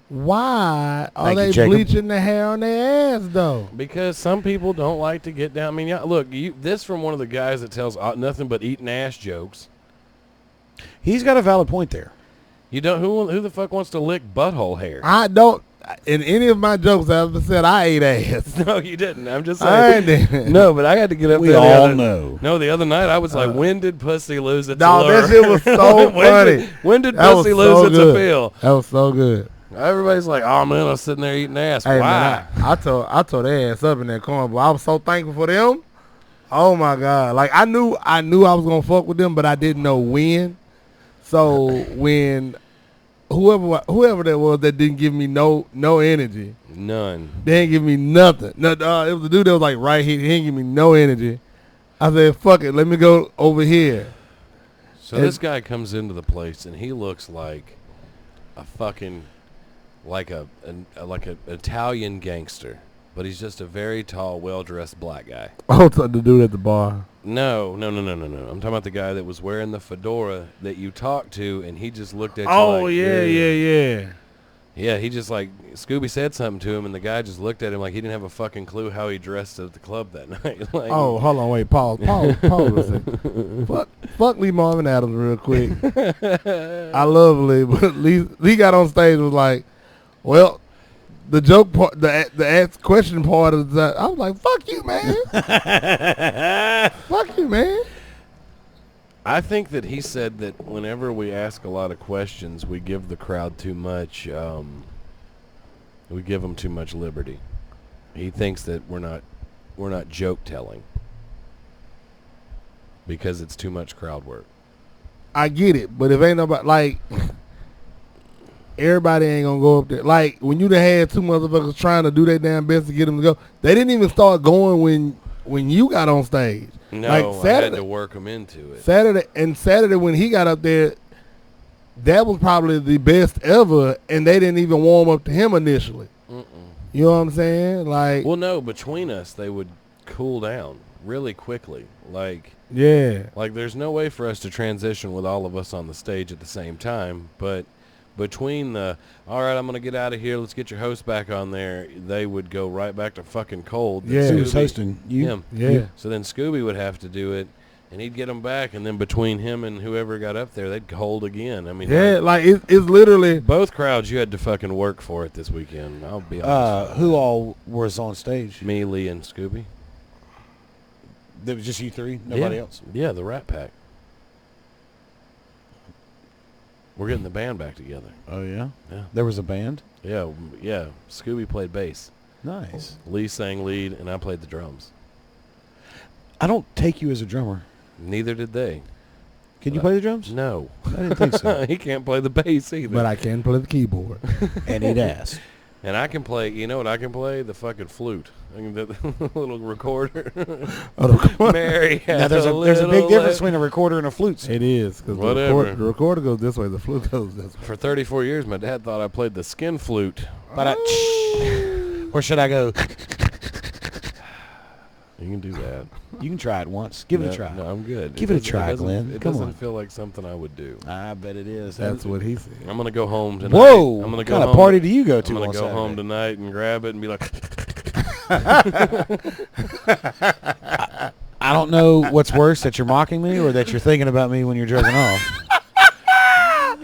Why are Thank you, they Jacob. bleaching the hair on their ass, though? Because some people don't like to get down. I mean, yeah, look, this from one of the guys that tells nothing but eating ass jokes. He's got a valid point there. You don't. Who the fuck wants to lick butthole hair? I don't. In any of my jokes, I ever said I ate ass. No, you didn't. I'm just I saying. didn't. No, but I had to get up We there. all know. No, the other night I was like, when did pussy lose its Dog, allure? that shit was so funny. When did That was pussy so lose its good. appeal? That was so good. Everybody's like, oh man, I was sitting there eating ass. Hey, Why? man, I tore their ass up in that corner, but I was so thankful for them. Oh my God! Like I knew I was gonna fuck with them, but I didn't know when. So when whoever that was that didn't give me no energy, None. they didn't give me nothing. No, it was the dude that was like right here. He didn't give me no energy. I said, "Fuck it, let me go over here." So And- this guy comes into the place and he looks like a fucking like an Italian gangster, but he's just a very tall, well-dressed black guy. Oh, the dude at the bar. No. I'm talking about the guy that was wearing the fedora that you talked to, and he just looked at you Oh like, yeah. Yeah, he just like, Scooby said something to him, and the guy just looked at him like he didn't have a fucking clue how he dressed at the club that night. Like, Oh, hold on, wait, pause a second. Fuck Lee Marvin Adams real quick. I love Lee, but Lee got on stage and was like, well, the joke part, the ask question part of that, I was like, fuck you, man. Fuck you, man. I think that he said that whenever we ask a lot of questions, we give the crowd too much. We give them too much liberty. He thinks that we're not joke telling because it's too much crowd work. I get it, but if ain't nobody, like, everybody ain't gonna go up there. Like, when you done had two motherfuckers trying to do their damn best to get them to go, they didn't even start going when you got on stage. No, Like I had Saturday, to work them into it. Saturday when he got up there, that was probably the best ever, and they didn't even warm up to him initially. You know what I'm saying? Like, Well, no, between us, they would cool down really quickly. Like there's no way for us to transition with all of us on the stage at the same time, but between all right, I'm going to get out of here, let's get your host back on there, they would go right back to fucking cold. Then Yeah. Who was Scooby- hosting? You? Him. yeah. So then Scooby would have to do it, and he'd get them back, and then between him and whoever got up there, they'd hold again. I mean, Yeah, like it's literally both crowds you had to fucking work for it this weekend. I'll be honest. Who all was on stage? Me, Lee, and Scooby. There was just you three? Nobody Yeah. else? Yeah, the Rat Pack. We're getting the band back together. Oh, yeah? Yeah. There was a band? Yeah. Scooby played bass. Nice. Lee sang lead, and I played the drums. I don't take you as a drummer. Neither did they. Can you play the drums? No. I didn't think so. He can't play the bass either. but I can play the keyboard. And he'd ask. And I can play, you know what I can play? The fucking flute. I can do the little recorder. Mary Now, had there's a little big difference leg. between a recorder and a flute. It is, because Whatever. the recorder goes this way, the flute goes this way. For 34 years, my dad thought I played the skin flute. But or should I go? You can do that. You can try it once. Give it a try. No, I'm good. Give it a doesn't- try, doesn't- Glenn. It Come doesn't on. feel like something I would do. I bet it is. That's what he said. I'm gonna go home tonight. Whoa! I'm gonna What go kind of home party do you go to I'm gonna on go Saturday? home tonight and grab it and be like, I don't know what's worse, that you're mocking me or that you're thinking about me when you're jerking off.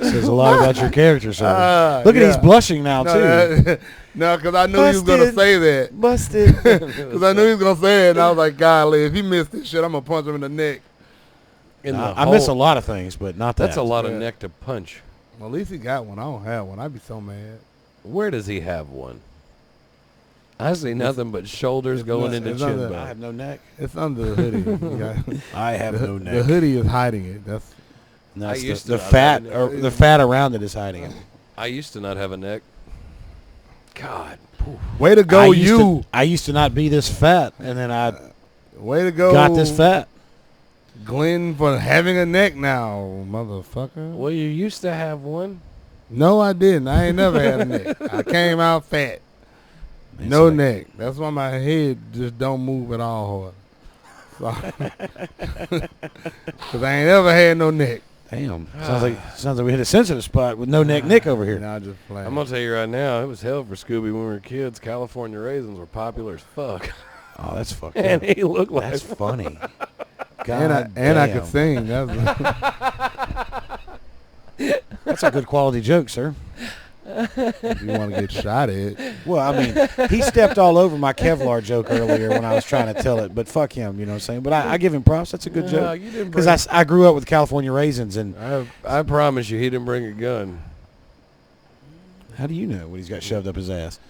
Says a lot about your character, sir. Look at yeah. he's blushing now too. No, because I knew he was going to Busted. say that. Busted. Because I knew he was going to say it, and I was like, golly, if he missed this shit, I'm going to punch him in the neck. in the I miss a hole. lot of things, but not that. That's a lot of Yeah. neck to punch. Well, at least he got one. I don't have one. I'd be so mad. Where does he have one? I see nothing but shoulders it's going not- into it's not chin that- I bone. have no neck. It's under the hoodie. You got- I have no the neck. hoodie is hiding it. That's And that's I used the to not fat have or a neck. the fat around it is hiding it. I used to not have a neck. God. way to I go, used you. to- I used to not be this fat, and then I Way to go, got this fat. Glenn, for having a neck now, motherfucker. Well, you used to have one. No, I didn't. I ain't never had a neck. I came out fat. Man, No so neck. That's why my head just don't move at all hard. Because I ain't ever had no neck. Damn. Sounds like we hit a sensitive spot with no neck Nick over here. Now I just playing. I'm gonna tell you right now, it was hell for Scooby when we were kids. California raisins were popular as fuck, Oh, that's fucked and up. he looked like That's funny. and I damn. could sing. That's That's a good quality joke, sir. if you want to get shot at. Well, I mean, he stepped all over my Kevlar joke earlier when I was trying to tell it, but fuck him, you know what I'm saying? But I give him props. That's a good joke. You didn't Because I grew up with California raisins, and I promise you, he didn't bring a gun. how do you know when he's got shoved up his ass?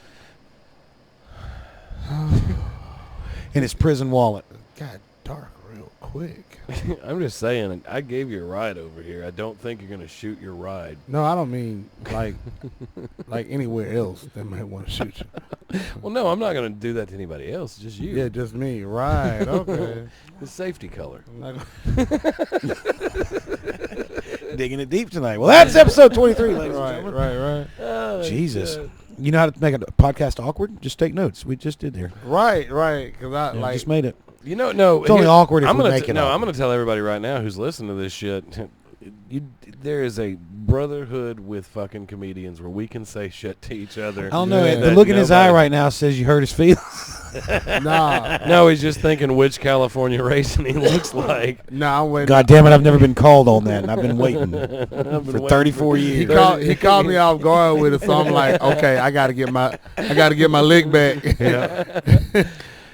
In his prison wallet. Got dark real quick. I'm just saying, I gave you a ride over here. I don't think you're gonna shoot your ride. No, I don't mean like anywhere else that might want to shoot you. Well, no, I'm not gonna do that to anybody else. Just you. Yeah, just me. Right. Okay. The safety color. I'm not Digging it deep tonight. Well, that's episode 23, ladies and right, gentlemen. right. Oh, Jesus. God. You know how to make a podcast awkward? Just take notes. We just did there. Right. Because I Yeah, like. just made it. You know, no. It's only awkward if I'm we gonna make it No, I'm awkward. going to tell everybody right now who's listening to this shit. There is a brotherhood with fucking comedians where we can say shit to each other. I don't know. Yeah. The look in his eye Nobody- right now says you hurt his feelings. Nah. No, he's just thinking which California raisin he looks like. Nah, I'm waiting. God damn it, I've never been called on that, and I've been waiting for waiting 34 for- He years. he called me off guard with it, so I'm like, okay, I gotta get my leg back. Yeah.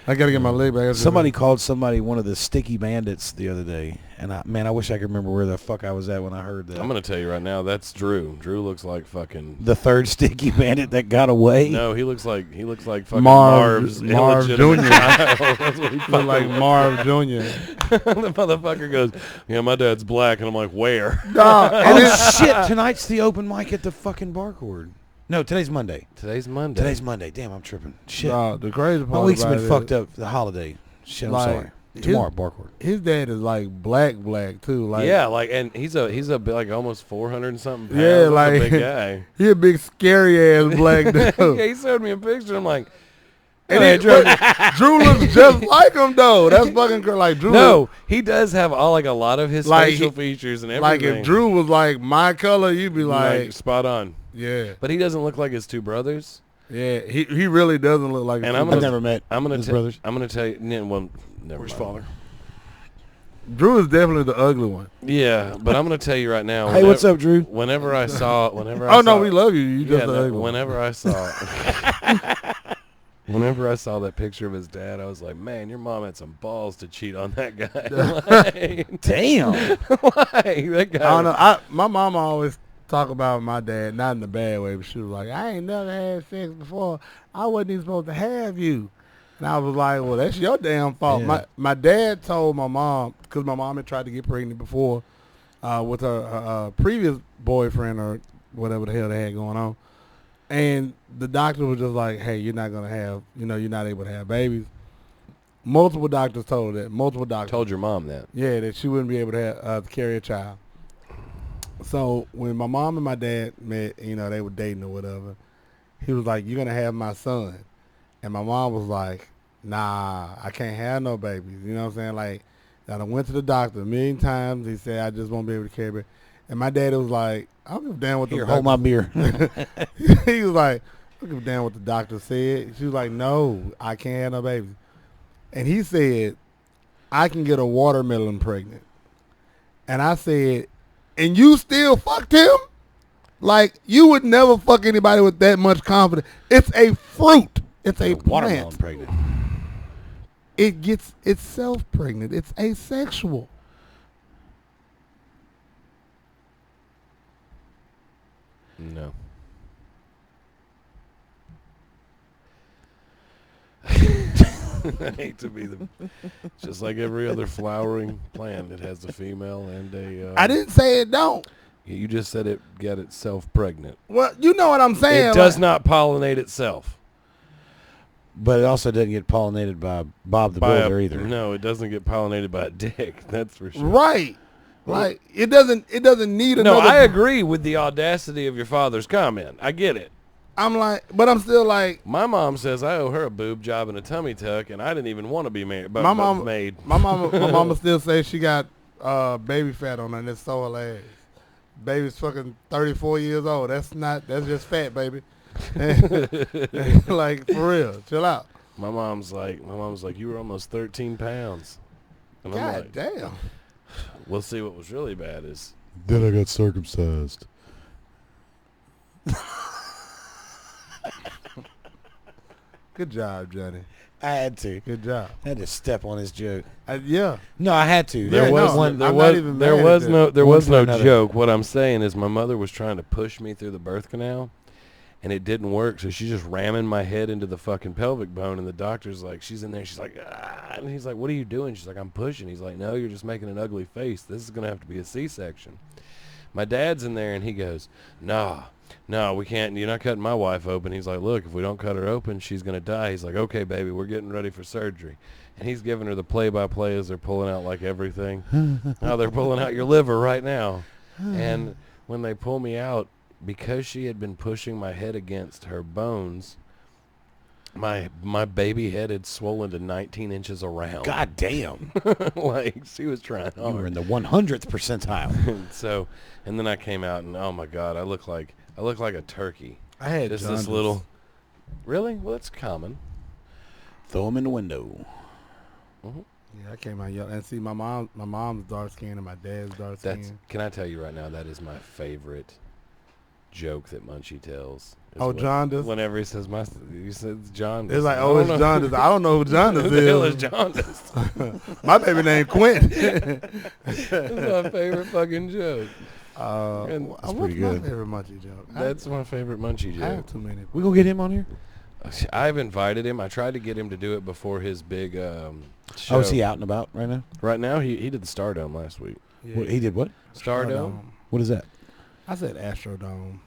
I gotta get my leg back. Somebody called somebody one of the sticky bandits the other day, and I wish I could remember where the fuck I was at when I heard that. I'm going to tell you right now, that's Drew. Drew looks like fucking... The third sticky bandit that got away. No, he looks like fucking Marv Marv's Jr. illegitimate child. That's what he Look fucking like Marv Jr. The motherfucker goes, yeah, my dad's black, and I'm like, where? Nah, and Oh it's, shit! Tonight's the open mic at the fucking Barcord. No, today's Monday. Today's Monday. Today's Monday. Damn, I'm tripping. Shit. nah, the crazy part My week's about been it fucked is up. The holiday. Shit, I'm Like, sorry. his- Tomorrow, Barcord. His dad is like black too. Like Yeah, like, and he's a like almost 400 and something pounds. Yeah, That's like- a big guy. he a big scary ass black Yeah, dude. he showed me a picture. I'm like, And hey, it- but Drew looks just like him though. That's fucking crazy. Like Drew. no, he does have a lot of his Like, facial he- features and like everything. if Drew was like my color, you'd be like like, spot on. yeah, But he doesn't look like his two brothers. yeah. He really doesn't look like. And a I'm I've gonna- never met I'm gonna his tell. brothers. I'm gonna tell you. Well, never Where's mind. father? Drew is definitely the ugly one. Yeah, but I'm gonna tell you right now. Hey, what's up, Drew? Whenever I saw, whenever Oh I no, saw, we love you. You just yeah, the no, ugly one. whenever I saw, whenever I saw that picture of his dad, I was like, man, your mom had some balls to cheat on that guy. Like, Damn. why? That guy. I don't know. My mama always talk about my dad, not in a bad way, but she was like, I ain't never had sex before. I wasn't even supposed to have you. And I was like, well, that's your damn fault. Yeah. My dad told my mom, because my mom had tried to get pregnant before with her previous boyfriend or whatever the hell they had going on. And the doctor was just like, hey, you're not going to have, you're not able to have babies. Multiple doctors told her that. Multiple doctors. Told your mom that. Yeah, that she wouldn't be able to have, carry a child. So when my mom and my dad met, they were dating or whatever, he was like, you're going to have my son. And my mom was like, nah, I can't have no babies. You know what I'm saying? Like, I done went to the doctor a million times. He said I just won't be able to carry it. And my daddy was like, I don't give a damn what the Here, doctor hold my beer. He was like, I don't give a damn what the doctor said. She was like, no, I can't have no babies. And he said, I can get a watermelon pregnant. And I said, and you still fucked him? Like, you would never fuck anybody with that much confidence. It's a fruit. It's a Watermelon plant. pregnant. It gets itself pregnant. It's asexual. No. I hate to be the. Just like every other flowering plant, it has a female and a. I didn't say it don't. You just said it got itself pregnant. Well, you know what I'm saying. It does like, not pollinate itself. But it also doesn't get pollinated by Bob the Builder either. No, it doesn't get pollinated by a dick. That's for sure. Right. Like, it doesn't need No, another. I agree with the audacity of your father's comment. I get it. I'm like, but I'm still like, My mom says I owe her a boob job and a tummy tuck, and I didn't even want to be married. But my mom, made. my mama still says she got baby fat on her, and it's so hilarious. Baby's fucking 34 years old. That's just fat, baby. Like, for real, chill out. My mom's like, you were almost 13 pounds. And I'm God like, damn. we'll see. What was really bad is Then I got circumcised. Good job, Johnny. I had to. Good job. I had to step on his joke. Yeah. No, I had to. There was one. I'm not even mad at that. there One was for no another. joke. What I'm saying is my mother was trying to push me through the birth canal, and it didn't work. So she's just ramming my head into the fucking pelvic bone, and the doctor's like, she's in there. She's like, ah, and he's like, what are you doing? She's like, I'm pushing. He's like, no, you're just making an ugly face. This is gonna have to be a C-section. My dad's in there, and he goes, no, we can't. You're not cutting my wife open. He's like, look, if we don't cut her open, she's going to die. He's like, okay, baby, we're getting ready for surgery. And he's giving her the play-by-play as they're pulling out like everything. Now they're pulling out your liver right now. And when they pull me out, because she had been pushing my head against her bones, my baby head had swollen to 19 inches around. God damn. Like, she was trying You were hard. in the 100th percentile. So, and then I came out, and oh my God, I look like a turkey. I had Just jaundice. this little. Really? Well, that's common. Throw him in the window. Yeah, I came out young. And see, my mom's dark skin and my dad's dark That's. skin. Can I tell you right now? That is my favorite joke that Munchie tells. is Oh, when- jaundice? Whenever he says you said jaundice. It's like, I oh, don't it's know. jaundice. I don't know who jaundice Who the hell is is. jaundice? My baby name Quentin. That's my favorite fucking joke. And What's pretty my good. favorite Munchie joke? That's my favorite Munchie I have joke. too many. We gonna get him on here? I've invited him. I tried to get him to do it before his big show. Oh, is he out and about right now? Right now, he did the Stardome last week. Yeah. What, he did what? Stardome? What is that? I said Astrodome.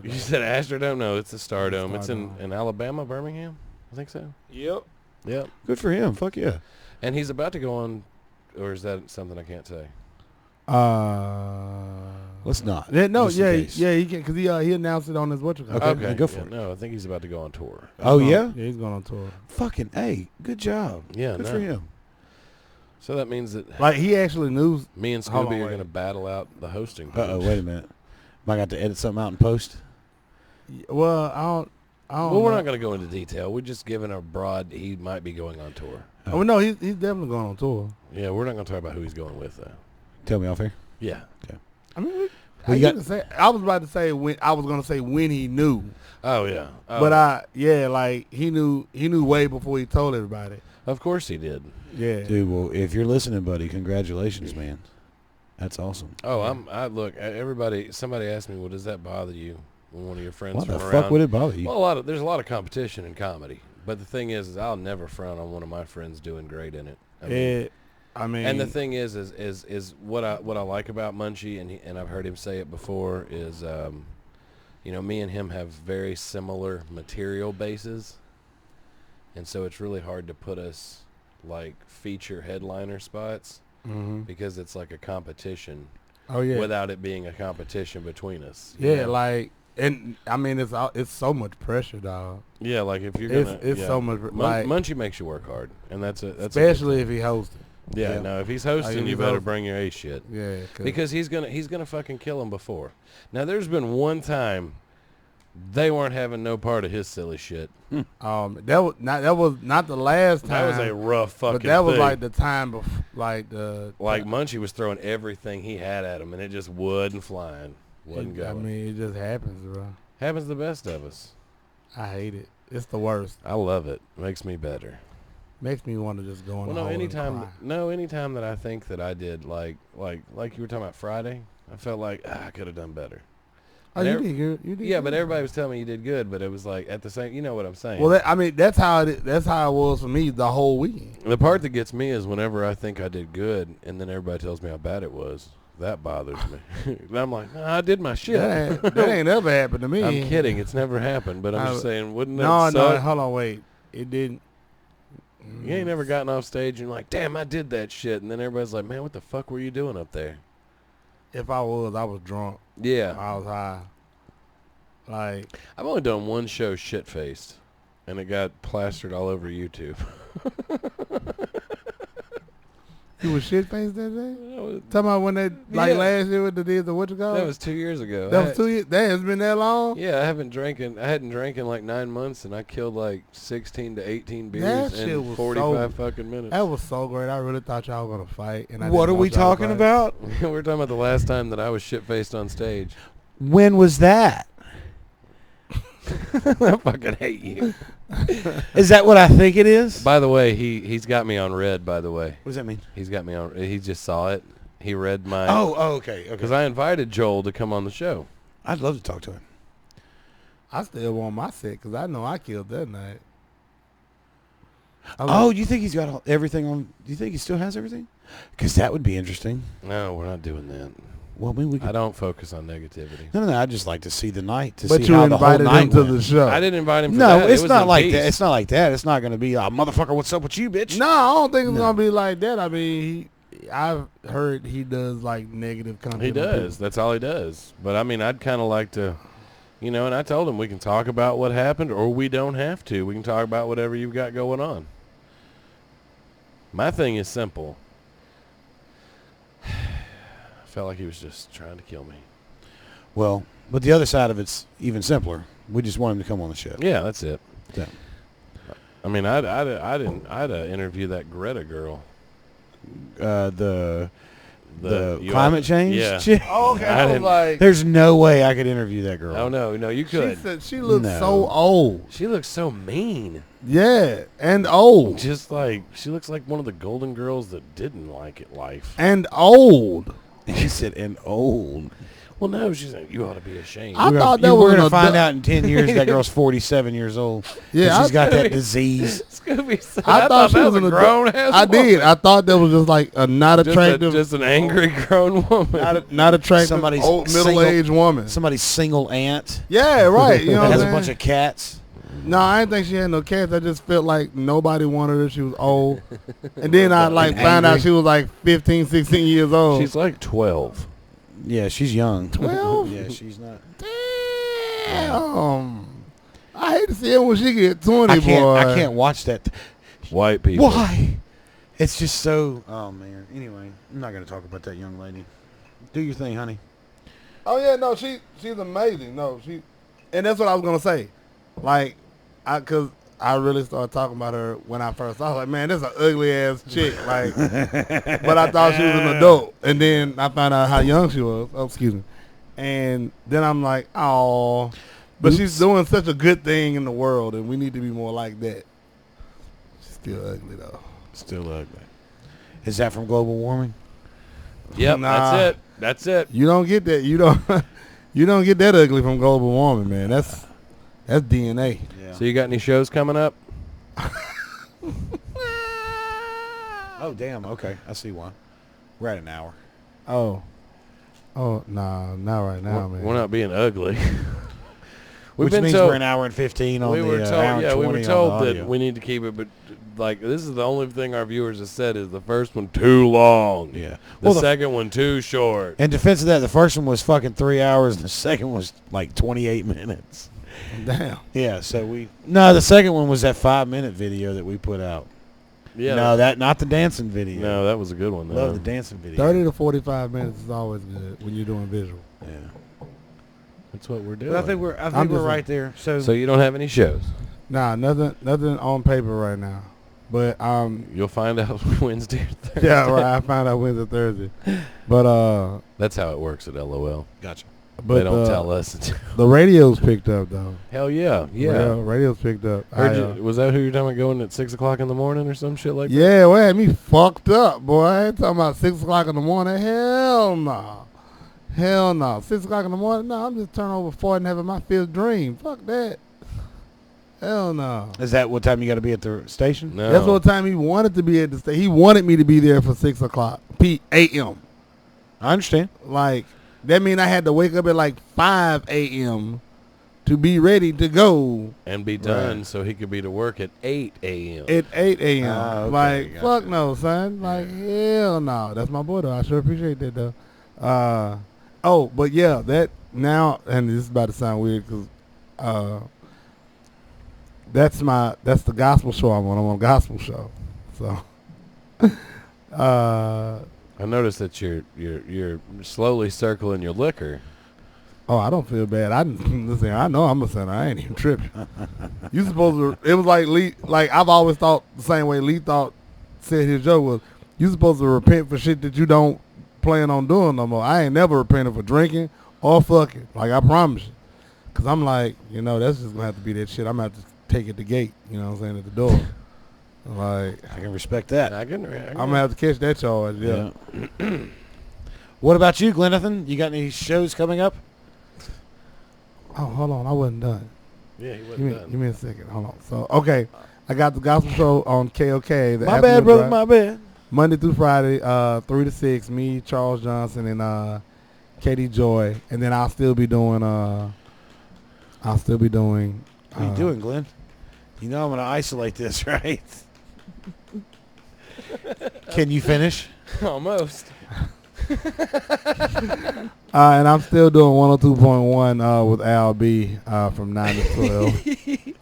You said Astrodome? No, it's the Stardome. It's Stardome. in Alabama, Birmingham. I think so. Yep. Yep. Good for him. Fuck yeah. And he's about to go on, or is that something I can't say? Let's not. Yeah, no, Just in yeah, case. yeah, he can because he announced it on his whatchamacallit. Okay, go for it. No, I think he's about to go on tour. Oh, yeah? Yeah, he's going on tour. Fucking, hey, good job. Yeah, Good no. for him. So that means that Like he actually knew. me and Hold Scooby on, are wait. going to battle out the hosting. Uh-oh, page. wait a minute. Am I got to edit something out in post? Well, I don't. Well, we're know. not going to go into detail. We're just giving a broad. He might be going on tour. Oh, well, no, he's definitely going on tour. Yeah, we're not going to talk about who he's going with, though. Tell me off here. Yeah. I mean, Well, you got- I was about to say when I was going to say when he knew, Oh yeah. Oh, but like he knew way before he told everybody. of course he did. Yeah. Dude, well, if you're listening, buddy, congratulations, man. That's awesome. Oh, look. Everybody. Somebody asked me, "Well, does that bother you when one of your friends Why the from fuck around?" would it bother you? Well, there's a lot of competition in comedy, but the thing is I'll never frown on one of my friends doing great in it. I mean, and the thing is what I like about Munchie, and I've heard him say it before, is me and him have very similar material bases, and so it's really hard to put us like feature headliner spots because it's like a competition oh yeah, without it being a competition between us. yeah, like And I mean, it's so much pressure, dog. Yeah, like if you're It's gonna, so much like, Munchie makes you work hard, and that's a especially if he hosted. yeah. yeah. No, if he's hosting, he's you better hosting. bring your A shit Yeah, because he's gonna fucking kill him before. Now, there's been one time they weren't having no part of his silly shit. that was not the last time. That was a rough fucking. But that was thing. like the time before, like the Munchie was throwing everything he had at him, and it just wasn't flying, wasn't going. I mean, it just happens, bro. Happens to the best of us. I hate it. It's the worst. I love it. Makes me better. Makes me want to just go in. Well, the hole and cry. anytime that I think that I did like you were talking about Friday, I felt like I could have done better. Oh, you did good. You did. Yeah, good. but everybody was telling me you did good, but it was like at the same, you know what I'm saying? Well, I mean, that's how it was for me the whole weekend. The part that gets me is whenever I think I did good, and then everybody tells me how bad it was. That bothers me. And I'm like, nah, I did my shit. That ain't ever happened to me. I'm kidding. It's never happened, but I'm just saying, wouldn't that No, suck? hold on, wait. It didn't. You ain't never gotten off stage and like, damn, I did that shit, and then everybody's like, man, what the fuck were you doing up there? If I was drunk. Yeah. I was high. Like, I've only done one show shit-faced, and it got plastered all over YouTube. you was shit faced that day? That was, Talking about when they last year with the deals of what you call? that was 2 years ago. That was 2 years. That has been that long. Yeah, I hadn't drank in like 9 months, and I killed like 16 to 18 beers That shit in was 45 fucking minutes. That was so great. I really thought y'all were gonna fight. And I What didn't are we want y'all to talking fight. about? We're talking about the last time that I was shit-faced on stage. When was that? I fucking hate you. Is that what I think it is? By the way, he's got me on red, by the way. What does that mean? He's got me on, he just saw it. He read my, Okay. because I invited Joel to come on the show. I'd love to talk to him. I still want my set because I know I killed that night. Oh, you think he's got everything on? Do you think he still has everything? Because that would be interesting. No, we're not doing that. Well, maybe we could. I don't focus on negativity. No. I'd just like to see the night to But see you how the whole invited him night to went. the show. I didn't invite him for No, that. it's It was not in like peace. that. It's not like that. It's not going to be, motherfucker, what's up with you, bitch? No, I don't think it's No. gonna be like that. I mean, I've heard he does like negative content. He on does. people. That's all he does. But I mean, I'd kind of like to, and I told him we can talk about what happened, or we don't have to. We can talk about whatever you've got going on. My thing is simple. I felt like he was just trying to kill me. Well, but the other side of it's even simpler. We just want him to come on the show. Yeah, that's it. Yeah. I mean, I'd interview that Greta girl. The You climate change Yeah. chick? Oh, okay. I I was didn't- like, There's no way I could interview that girl. Oh no, you she could. said she looks No. so old. She looks so mean. Yeah, and old, Just like she looks like one of the Golden Girls that didn't like it life. and old. He said, and old. Well, no, she's like, you ought to be ashamed. I thought that we're was gonna an find adult- out in 10 years that girl's 47 years old. Yeah, And she's got that I- disease. It's gonna be. So, I thought she that was was an a grown ass. I did. I thought that was just like a not attractive, just an angry grown woman. not attractive, Somebody's old single- middle-aged woman. Somebody's single aunt Yeah, right. You know that what has I'm a bunch saying? of cats. No, I didn't think she had no cats. I just felt like nobody wanted her. She was old. And then I like And found out angry. she was like 15, 16 years old. She's like 12. Yeah, she's young. 12? Yeah, she's not. Damn. I hate to see it when she get 20, I boy. can't watch that. White people. Why? It's just so. Oh man. Anyway, I'm not gonna talk about that young lady. Do your thing, honey. Oh yeah, no, she's amazing. No, and that's what I was gonna say. Like, cause I really started talking about her when I first saw her. Like, man, this is an ugly ass chick. Like, but I thought she was an adult, and then I found out how young she was. Oh, excuse me. And then I'm like, oh, but she's doing such a good thing in the world, and we need to be more like that. She's still ugly though. Still ugly. Is that from global warming? Yep, Nah. that's it. That's it. You don't get that. You don't. You don't get that ugly from global warming, man. That's DNA. Yeah. So you got any shows coming up? Oh damn. Okay, I see one. We're at an hour. Oh, nah, not right now, man. We're not being ugly. Which means we're an hour and 15 on we the were told, hour and yeah, we 20 were on told the that audio. we need to keep it, but like this is the only thing our viewers have said is the first one too long. Yeah. The Well, second one too short. in defense of that, the first one was fucking 3 hours, and the second was like 28 minutes. Damn. Yeah. So the second one was that 5-minute video that we put out. Yeah. No, not the dancing video. No, that was a good one. Though. Love the dancing video. 30 to 45 minutes is always good when you're doing visual. Yeah. That's what we're doing. But I think we're just- right there. So you don't have any shows. Nah, nothing on paper right now. But You'll find out Wednesday or Thursday. yeah, right. I found out Wednesday, Thursday. But That's how it works at LOL. Gotcha. They don't tell us. The radio's picked up though. Hell yeah, yeah. Radio's picked up. Was that who you're talking about going at 6 o'clock in the morning or some shit like that? Yeah, well, had me fucked up, boy. I ain't talking about 6 o'clock in the morning. Hell no. Hell no. 6 o'clock in the morning? No, I'm just turning over 40 and having my fifth dream. Fuck that. Hell no. Is that what time you got to be at the station? No. That's what time he wanted to be at the station. He wanted me to be there for 6 o'clock a.m. I understand. Like, that mean I had to wake up at like 5 a.m. to be ready to go And be done Right. so he could be to work at 8 a.m. at 8 a.m. Ah, okay, Like, gotcha. fuck no, son. Like, hell no. That's my boy, though. I sure appreciate that, though. But yeah, that now, and this is about to sound weird because that's the gospel show I'm on a gospel show. So, I noticed that you're slowly circling your liquor. I don't feel bad. Listen, I know I'm a sinner. I ain't even tripping. You supposed to, it was like Lee, like I've always thought the same way Lee said his joke was, you supposed to repent for shit that you don't plan on doing no more. I ain't never repented for drinking or fucking. Like, I promise you. Because I'm like, that's just going to have to be that shit. I'm going to have to take it to gate, you know what I'm saying, at the door. Like, I can respect that. I can. I'm going to have to catch that charge, yeah. What about you, Glenathan? You got any shows coming up? Oh, hold on. I wasn't done. Yeah, he Give wasn't me, done. give me a second. Hold on. So, okay. I got the gospel show on KOK. The My bad, afternoon brother. drive. My bad. Monday through Friday, 3 to 6. Me, Charles Johnson, and Katie Joy. And then I'll still be doing. What are you doing, Glenn? You know I'm going to isolate this, right? Can you finish? Almost. And I'm still doing 102.1 with Al B from 9 to 12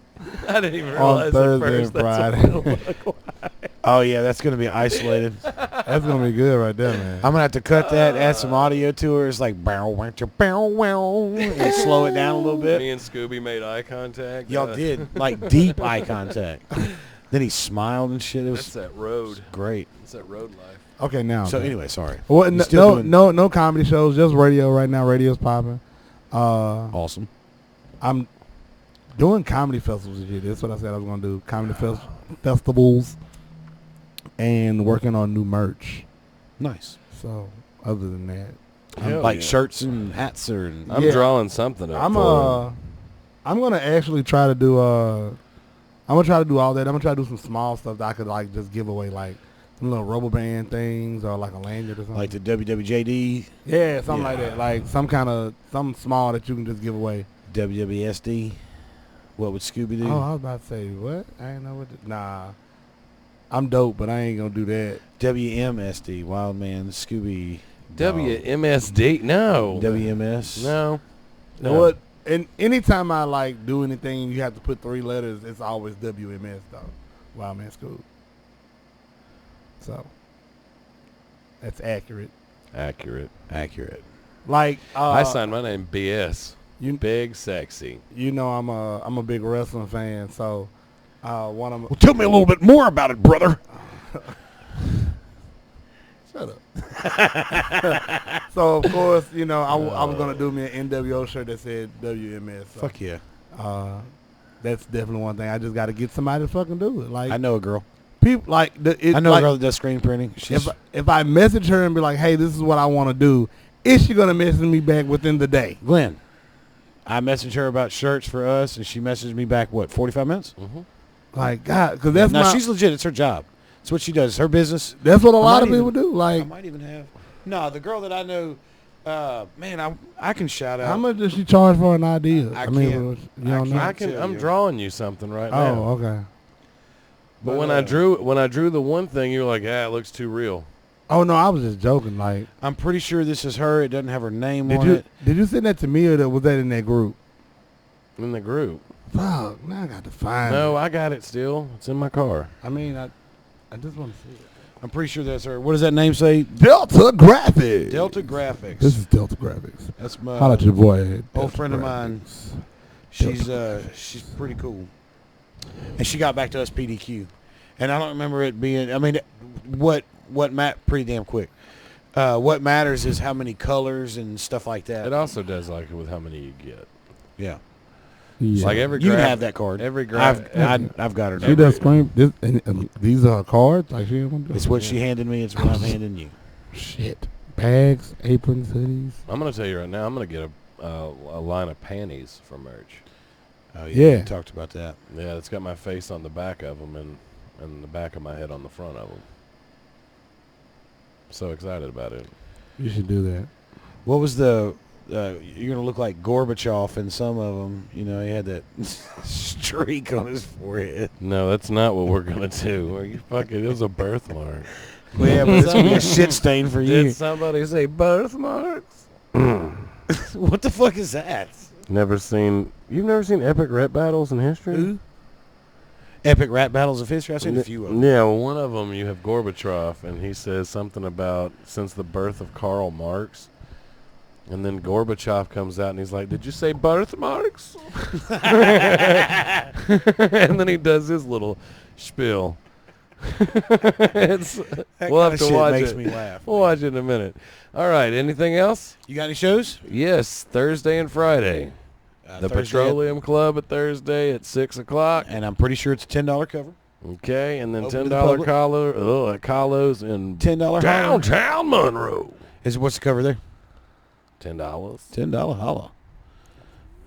I didn't even on realize Thursday at and first. Friday. Oh, yeah, that's going to be isolated. That's gonna be good right there, man. I'm going to have to cut that, add some audio to it. It's like, bow, wow, bow, wow, and slow it down a little Me bit. and Scooby made eye contact. Y'all did, like, deep eye contact. Then he smiled and shit. It That's was that road. great. That's that road life. Okay, now. So, okay. anyway, sorry. Well, You still doing- no comedy shows, just radio right now. Radio's popping. Awesome. I'm doing comedy festivals this year. That's what I said I was going to do. Comedy festivals and working on new merch. Nice. So, other than that, Hell Like yeah. shirts and hats or... I'm Yeah. drawing something up. I'm for I'm going to actually try to do I'm going to try to do all that. I'm going to try to do some small stuff that I could like just give away, like some little rubber band things or like a lanyard or something. Like the WWJD, yeah, something like Yeah. that. Like something small that you can just give away. WWSD. What would Scooby do? Oh, I was about to say, what? I ain't know what nah. I'm dope, but I ain't going to do that. WMSD, Wild Man Scooby. Dog. WMSD. No. WMS. No. No. What? And anytime I like do anything, and you have to put 3 letters. It's always WMS though. Wild Man School. So that's accurate. Accurate. Accurate. Like I signed my name BS. You Big Sexy. you know I'm a big wrestling fan, so one of my, Well, tell me a little bit more about it, brother. shut up. So of course I was gonna do me an NWO shirt that said WMS. So, Fuck yeah. that's definitely one thing. I just got to get somebody to fucking do it. Like I know a girl. people like I know a girl that does screen printing. She's if I message her and be like, hey, this is what I want to do, is she gonna message me back within the day? Glenn. I messaged her about shirts for us, and she messaged me back, 45 minutes? Mm-hmm. Like God, because that's No, my, she's legit. It's her job. It's what she does. It's her business. that's what a lot of might people even- do. I Like, might even have. No, the girl that I know, man, I can shout out. how much does she charge for an idea? I mean, can't- you don't know. I can't tell I'm you. drawing you something right Oh, now. okay. But when I drew the one thing, you were like, it looks too real. Oh no, I was just joking. Like, I'm pretty sure this is her. It doesn't have her name did on you it. did you send that to me or was that in that group? In the group. Fuck, now I got to find No, it. I got it still. It's in my car. I mean, I just want to see it. I'm pretty sure that's her. What does that name say? Delta Graphics. Delta Graphics. This is Delta Graphics. That's my Holla at your boy. old friend of mine. She's pretty cool. And she got back to us PDQ. And I don't remember it being, I mean, what pretty damn quick. What matters is how many colors and stuff like that. It also does like it with how many you get. Yeah. Yeah. Like every You can graph- have that card. Every graph. I've got her. She Now. does scream. This, these are her cards. Like she didn't want to do It's what she handed me. It's what I'm handing you. Shit. Bags, aprons, hoodies. I'm gonna tell you right now. I'm gonna get a line of panties for merch. Oh Yeah. We talked about that. Yeah, it's got my face on the back of them and the back of my head on the front of them. So excited about it. You should do that. What was the? You're gonna look like Gorbachev in some of them. You know, he had that streak on his forehead. No, that's not what we're gonna do. Are you fucking? It was a birthmark. Well, yeah, but it's gonna be a shit stain for you. Did somebody say birthmarks? What the fuck is that? You've never seen epic rap battles in history? Who? Epic rap battles of history. I've seen a few of them. Yeah, well, one of them you have Gorbachev, and he says something about since the birth of Karl Marx. And then Gorbachev comes out and he's like, "Did you say birthmarks?" And then he does his little spiel. We'll have to watch makes it. me laugh. We'll watch it in a minute. All right. Anything else? You got any shows? Yes, Thursday and Friday. The Thursday Petroleum Club at Thursday at 6 o'clock. and I'm pretty sure it's a $10 cover. Okay, and then Open to the $10 public. collar at Carlos in $10 holla. downtown Monroe. What's the cover there? $10. $10 holla.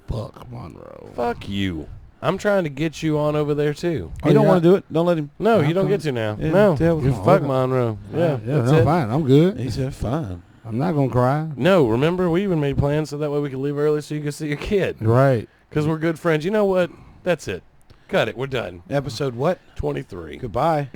Fuck Monroe. Fuck you. I'm trying to get you on over there too. You don't want to do it? Don't let him. No, How you don't come? get to now. Yeah, No, tell- you oh, fuck okay. Monroe. Yeah, Yeah, that's I'm it. fine. I'm good. He said, fine. I'm not gonna cry. No, remember we even made plans so that way we could leave early so you could see your kid. Right. Because we're good friends. You know what? That's it. Cut it. We're done. Episode what? 23. Goodbye.